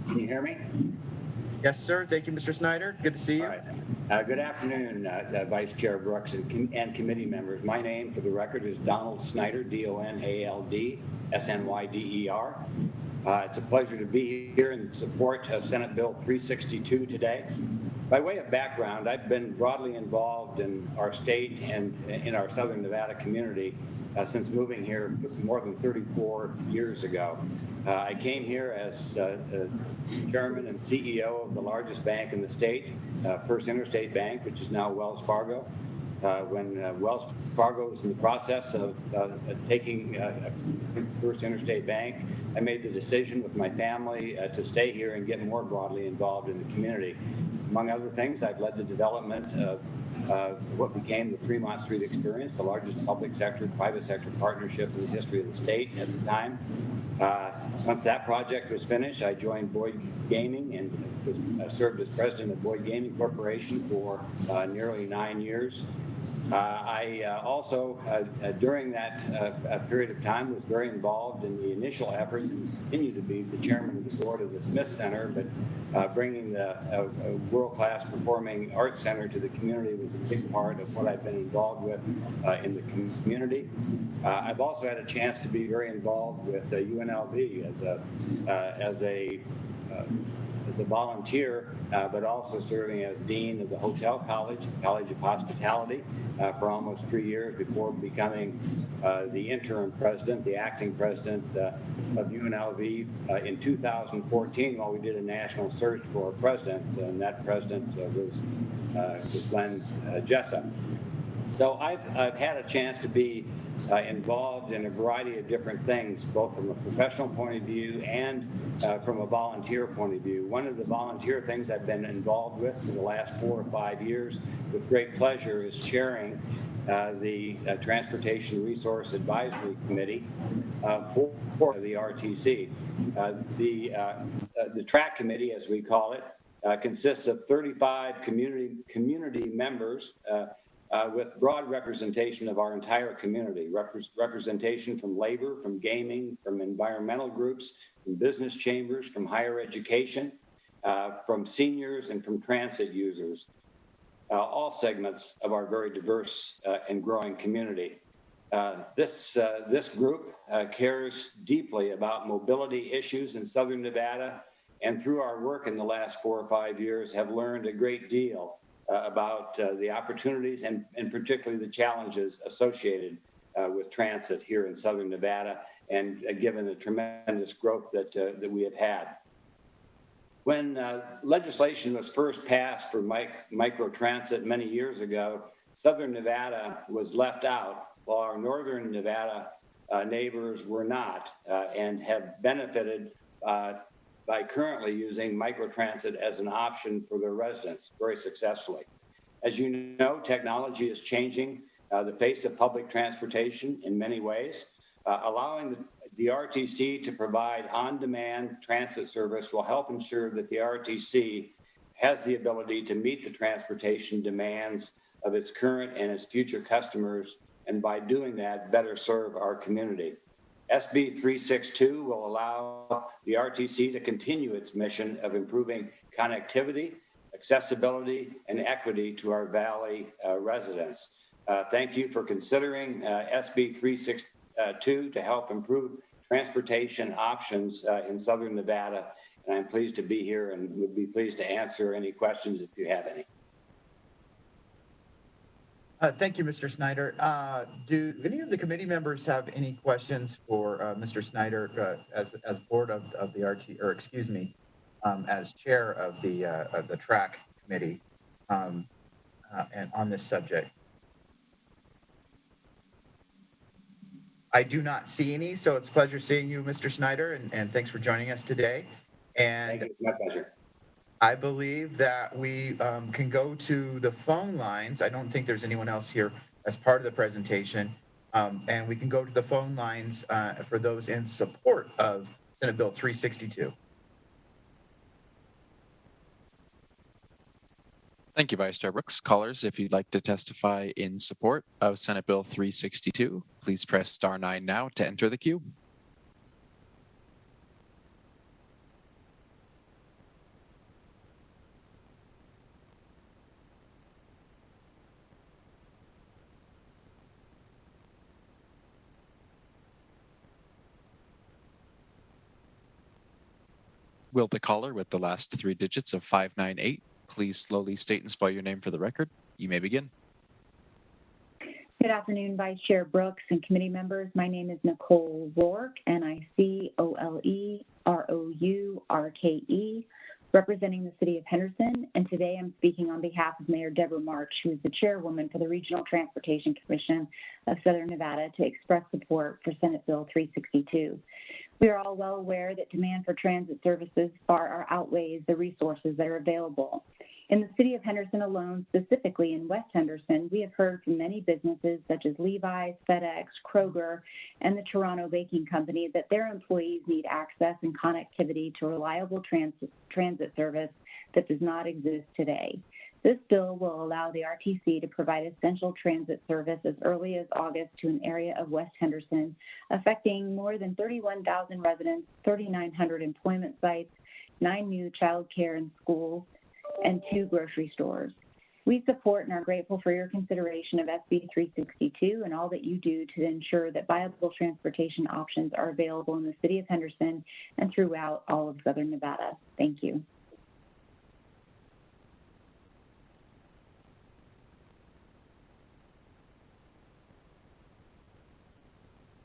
Can you hear me? Yes, sir. Thank you, Mr. Snyder. Good to see you. All right. Good afternoon, Vice Chair Brooks and committee members. My name, for the record, is Donald Snyder, D-O-N-A-L-D, S-N-Y-D-E-R. It's a pleasure to be here in support of Senate Bill 362 today. By way of background, I've been broadly involved in our state and in our Southern Nevada community since moving here more than 34 years ago. I came here as chairman and CEO of the largest bank in the state, First Interstate Bank, which is now Wells Fargo. When Wells Fargo was in the process of taking First Interstate Bank, I made the decision with my family to stay here and get more broadly involved in the community. Among other things, I've led the development of what became the Fremont Street Experience, the largest public sector, private sector partnership in the history of the state at the time. Once that project was finished, I joined Boyd Gaming and served as president of Boyd Gaming Corporation for nearly 9 years. I also, during that period of time, was very involved in the initial effort and continue to be the chairman of the board of the Smith Center, but bringing the world-class performing arts center to the community was a big part of what I've been involved with in the community. I've also had a chance to be very involved with UNLV as a volunteer, but also serving as dean of the Hotel College of Hospitality for almost 3 years before becoming the interim president, the acting president of UNLV in 2014 while we did a national search for a president, and that president was Glenn Jessup. So I've had a chance to be involved in a variety of different things, both from a professional point of view and from a volunteer point of view. One of the volunteer things I've been involved with for the last 4 or 5 years with great pleasure is chairing the Transportation Resource Advisory Committee for the RTC. The TRAC Committee, as we call it, consists of 35 community members with broad representation of our entire community, representation from labor, from gaming, from environmental groups, from business chambers, from higher education, from seniors, and from transit users, all segments of our very diverse and growing community. This group cares deeply about mobility issues in Southern Nevada, and through our work in the last 4 or 5 years have learned a great deal about the opportunities and particularly the challenges associated with transit here in Southern Nevada, and given the tremendous growth that we have had. When legislation was first passed for microtransit many years ago, Southern Nevada was left out, while our Northern Nevada neighbors were not, and have benefited by currently using microtransit as an option for their residents very successfully. As you know, technology is changing the face of public transportation in many ways. Allowing the RTC to provide on-demand transit service will help ensure that the RTC has the ability to meet the transportation demands of its current and its future customers, and by doing that, better serve our community. SB 362 will allow the RTC to continue its mission of improving connectivity, accessibility, and equity to our Valley residents. Thank you for considering SB 362 to help improve transportation options in Southern Nevada, and I'm pleased to be here and would be pleased to answer any questions if you have any. Thank you, Mr. Snyder. Do any of the committee members have any questions for Mr. Snyder as board of the RT, or excuse me, as chair of the track committee, and on this subject? I do not see any, so it's a pleasure seeing you, Mr. Snyder, and thanks for joining us today. And thank you. My pleasure. I believe that we can go to the phone lines. I don't think there's anyone else here as part of the presentation. And we can go to the phone lines for those in support of Senate Bill 362. Thank you, Vice Chair Brooks. Callers, if you'd like to testify in support of Senate Bill 362, please press star 9 now to enter the queue. Will the caller with the last 3 digits of 598 please slowly state and spell your name for the record? You may begin. Good afternoon, Vice Chair Brooks and committee members. My name is Nicole Rourke, Nicolerourke, representing the City of Henderson. And today I'm speaking on behalf of Mayor Deborah March, who is the chairwoman for the Regional Transportation Commission of Southern Nevada, to express support for Senate Bill 362. We are all well aware that demand for transit services far outweighs the resources that are available. In the City of Henderson alone, specifically in West Henderson, we have heard from many businesses such as Levi's, FedEx, Kroger, and the Toronto Baking Company that their employees need access and connectivity to reliable transit service that does not exist today. This bill will allow the RTC to provide essential transit service as early as August to an area of West Henderson, affecting more than 31,000 residents, 3,900 employment sites, 9 new child care and schools, and 2 grocery stores. We support and are grateful for your consideration of SB 362 and all that you do to ensure that viable transportation options are available in the City of Henderson and throughout all of Southern Nevada. Thank you.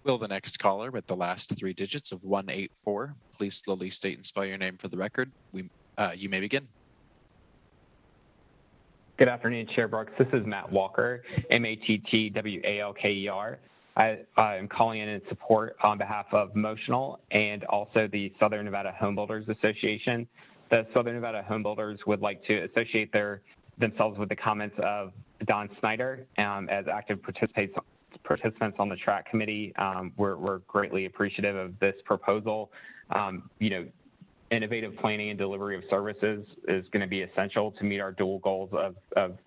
Will the next caller with the last 3 digits of 184 please slowly state and spell your name for the record? You may begin. Good afternoon, Chair Brooks. This is Matt Walker, Mattwalker. I am calling in support on behalf of Motional and also the Southern Nevada Homebuilders Association. The Southern Nevada Homebuilders would like to associate themselves with the comments of Don Snyder as active participants on the track committee. We're greatly appreciative of this proposal. Innovative planning and delivery of services is going to be essential to meet our dual goals of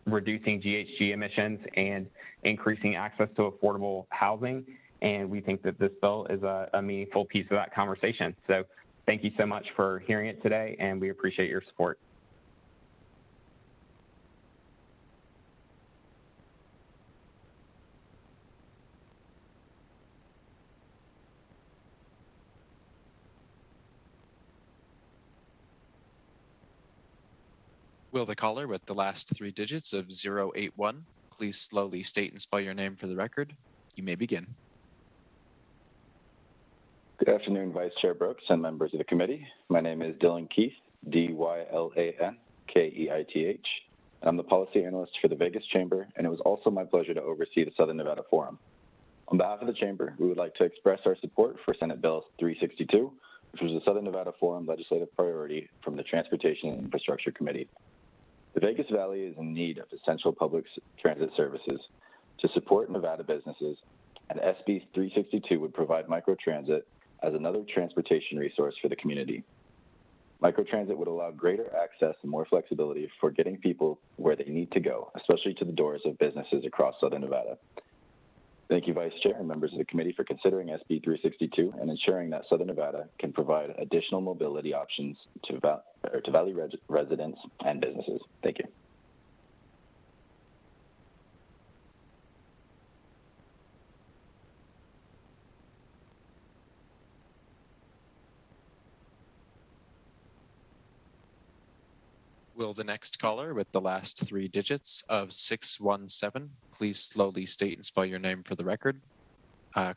reducing GHG emissions and increasing access to affordable housing. And we think that this bill is a meaningful piece of that conversation. So thank you so much for hearing it today, and we appreciate your support. Will the caller with the last three digits of 081 please slowly state and spell your name for the record? You may begin. Good afternoon, Vice Chair Brooks and members of the committee. My name is Dylan Keith, Dylan Keith. I'm the policy analyst for the Vegas Chamber, and it was also my pleasure to oversee the Southern Nevada Forum. On behalf of the Chamber, we would like to express our support for Senate Bill 362, which was the Southern Nevada Forum legislative priority from the Transportation and Infrastructure Committee. The Vegas Valley is in need of essential public transit services to support Nevada businesses, and SB 362 would provide microtransit as another transportation resource for the community. Microtransit would allow greater access and more flexibility for getting people where they need to go, especially to the doors of businesses across Southern Nevada. Thank you, Vice Chair and members of the committee for considering SB 362 and ensuring that Southern Nevada can provide additional mobility options to Valley residents and businesses. Thank you. Will the next caller with the last three digits of 617 please slowly state and spell your name for the record?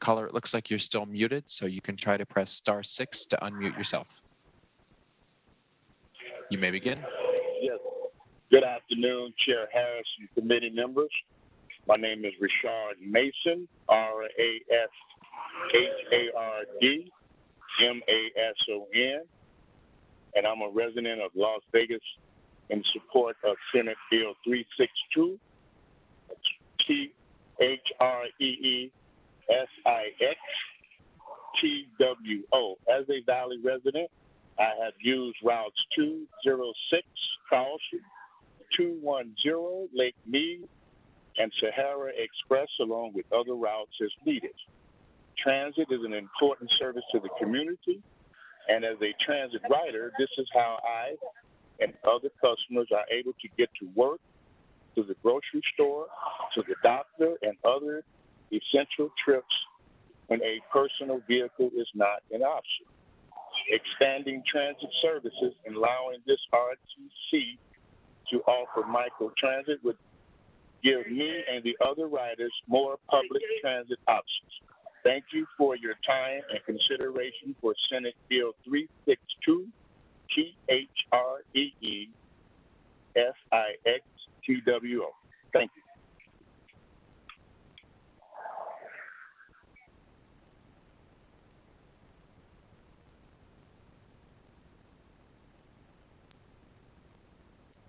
Caller, it looks like you're still muted, so you can try to press *6 to unmute yourself. You may begin. Yes. Good afternoon, Chair Harris and committee members. My name is Rashard Mason, RASHARD MASON, and I'm a resident of Las Vegas in support of Senate Bill 362, TREESIXTWO. As a Valley resident, I have used routes 206 Carlson, 210 Lake Mead, and Sahara Express, along with other routes as needed. Transit is an important service to the community, and as a transit rider, this is how I and other customers are able to get to work, to the grocery store, to the doctor, and other essential trips when a personal vehicle is not an option. Expanding transit services and allowing this RTC to offer microtransit would give me and the other riders more public transit options. Thank you for your time and consideration for Senate Bill 362, TREESIXTWO. Thank you.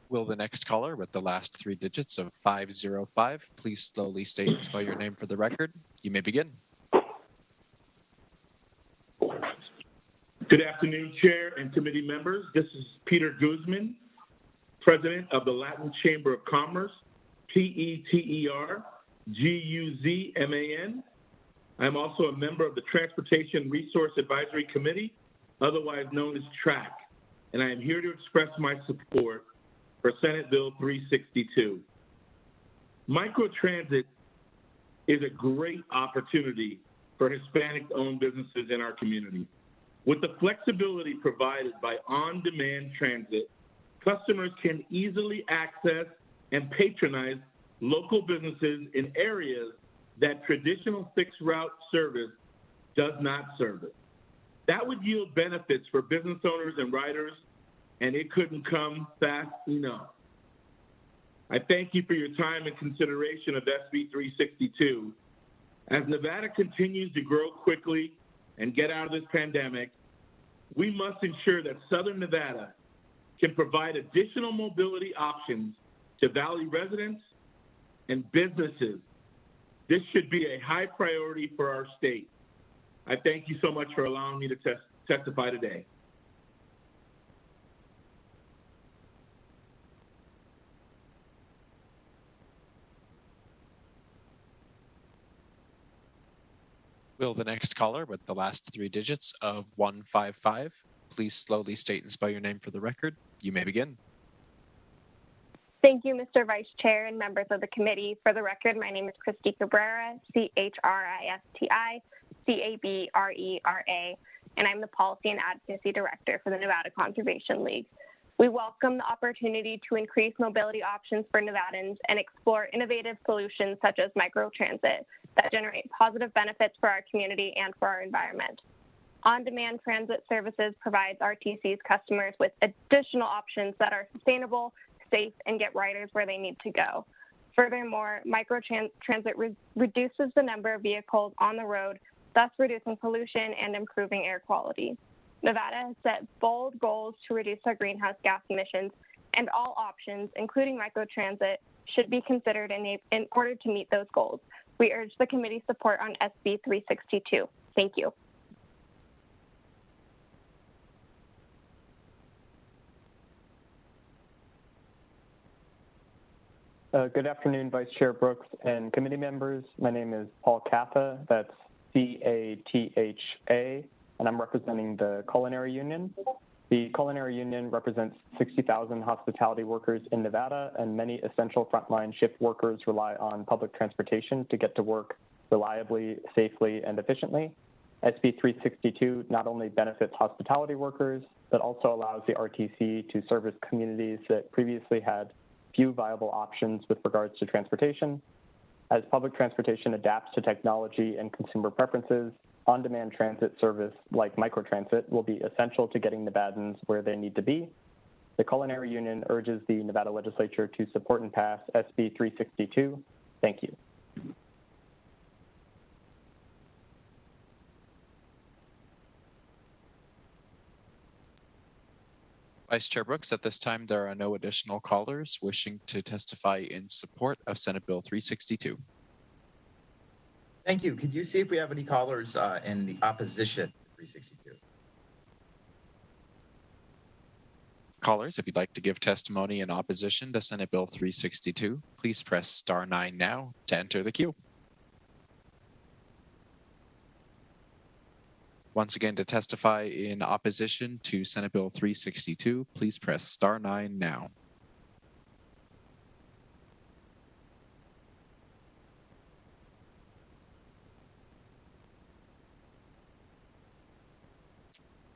Will the next caller with the last three digits of 505 please slowly state and spell your name for the record? You may begin. Good afternoon, Chair and committee members. This is Peter Guzman, President of the Latin Chamber of Commerce, PETERGUZMAN. I'm also a member of the Transportation Resource Advisory Committee, otherwise known as TRAC, and I am here to express my support for Senate Bill 362. Microtransit is a great opportunity for Hispanic-owned businesses in our community. With the flexibility provided by on-demand transit, customers can easily access and patronize local businesses in areas that traditional fixed route service does not service. That would yield benefits for business owners and riders, and it couldn't come fast enough. I thank you for your time and consideration of SB 362. As Nevada continues to grow quickly and get out of this pandemic, we must ensure that Southern Nevada can provide additional mobility options to Valley residents and businesses. This should be a high priority for our state. I thank you so much for allowing me to testify today. Will the next caller with the last three digits of 155 please slowly state and spell your name for the record? You may begin. Thank you, Mr. Vice Chair and members of the committee. For the record, my name is Christy Cabrera, CHRISTI CABRERA, and I'm the Policy and Advocacy Director for the Nevada Conservation League. We welcome the opportunity to increase mobility options for Nevadans and explore innovative solutions such as microtransit that generate positive benefits for our community and for our environment. On-demand transit services provides RTC's customers with additional options that are sustainable, safe, and get riders where they need to go. Furthermore, microtransit reduces the number of vehicles on the road, thus reducing pollution and improving air quality. Nevada has set bold goals to reduce our greenhouse gas emissions, and all options, including microtransit, should be considered in order to meet those goals. We urge the committee's support on SB 362. Thank you. Good afternoon, Vice Chair Brooks and committee members. My name is Paul Catha, that's C-A-T-H-A, and I'm representing the Culinary Union. The Culinary Union represents 60,000 hospitality workers in Nevada, and many essential frontline shift workers rely on public transportation to get to work reliably, safely, and efficiently. SB 362 not only benefits hospitality workers, but also allows the RTC to service communities that previously had few viable options with regards to transportation. As public transportation adapts to technology and consumer preferences, on-demand transit service like microtransit will be essential to getting Nevadans where they need to be. The Culinary Union urges the Nevada Legislature to support and pass SB 362. Thank you. Vice Chair Brooks, at this time, there are no additional callers wishing to testify in support of Senate Bill 362. Thank you. Could you see if we have any callers in the opposition to 362? Callers, if you'd like to give testimony in opposition to Senate Bill 362, please press star 9 now to enter the queue. Once again, to testify in opposition to Senate Bill 362, please press star 9 now.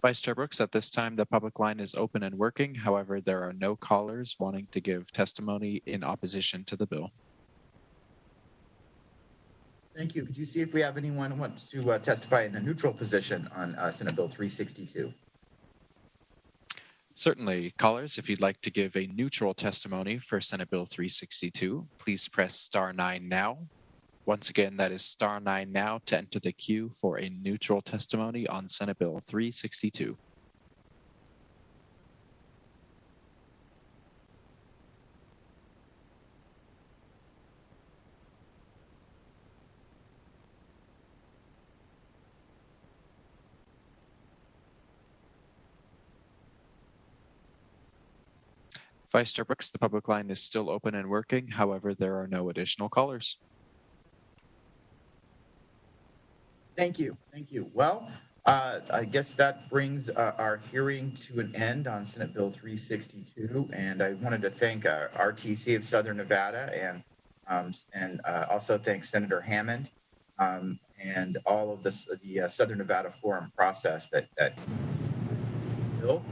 Vice Chair Brooks, at this time, the public line is open and working. However, there are no callers wanting to give testimony in opposition to the bill. Thank you. Could you see if we have anyone who wants to testify in the neutral position on Senate Bill 362? Certainly. Callers, if you'd like to give a neutral testimony for Senate Bill 362, please press star 9 now. Once again, that is star 9 now to enter the queue for a neutral testimony on Senate Bill 362. Vice Chair Brooks, the public line is still open and working. However, there are no additional callers. Thank you. Thank you. Well, I guess that brings our hearing to an end on Senate Bill 362. And I wanted to thank RTC of Southern Nevada and also thank Senator Hammond and all of the Southern Nevada Forum process that bill.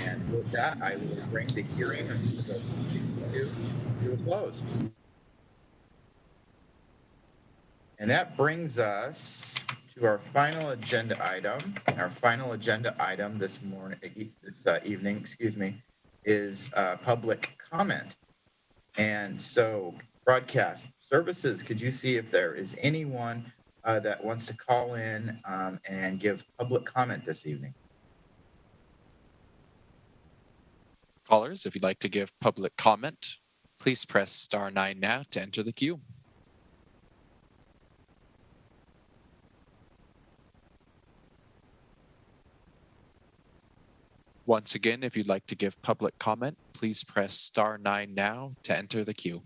And with that, I will bring the hearing on Senate Bill 362 to a close. And that brings us to our final agenda item. Our final agenda item this evening, is public comment. And so, broadcast services, could you see if there is anyone that wants to call in and give public comment this evening? Callers, if you'd like to give public comment, please press star 9 now to enter the queue. Once again, if you'd like to give public comment, please press star 9 now to enter the queue.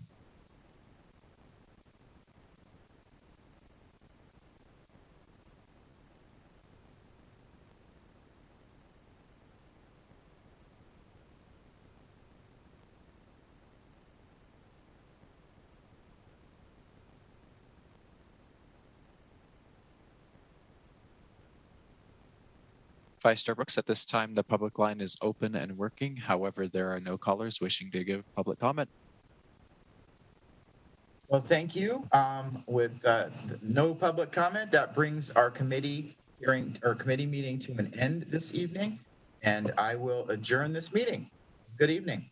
Vice Chair Brooks, at this time, the public line is open and working. However, there are no callers wishing to give public comment. Well, thank you. With no public comment, that brings our committee meeting to an end this evening, and I will adjourn this meeting. Good evening.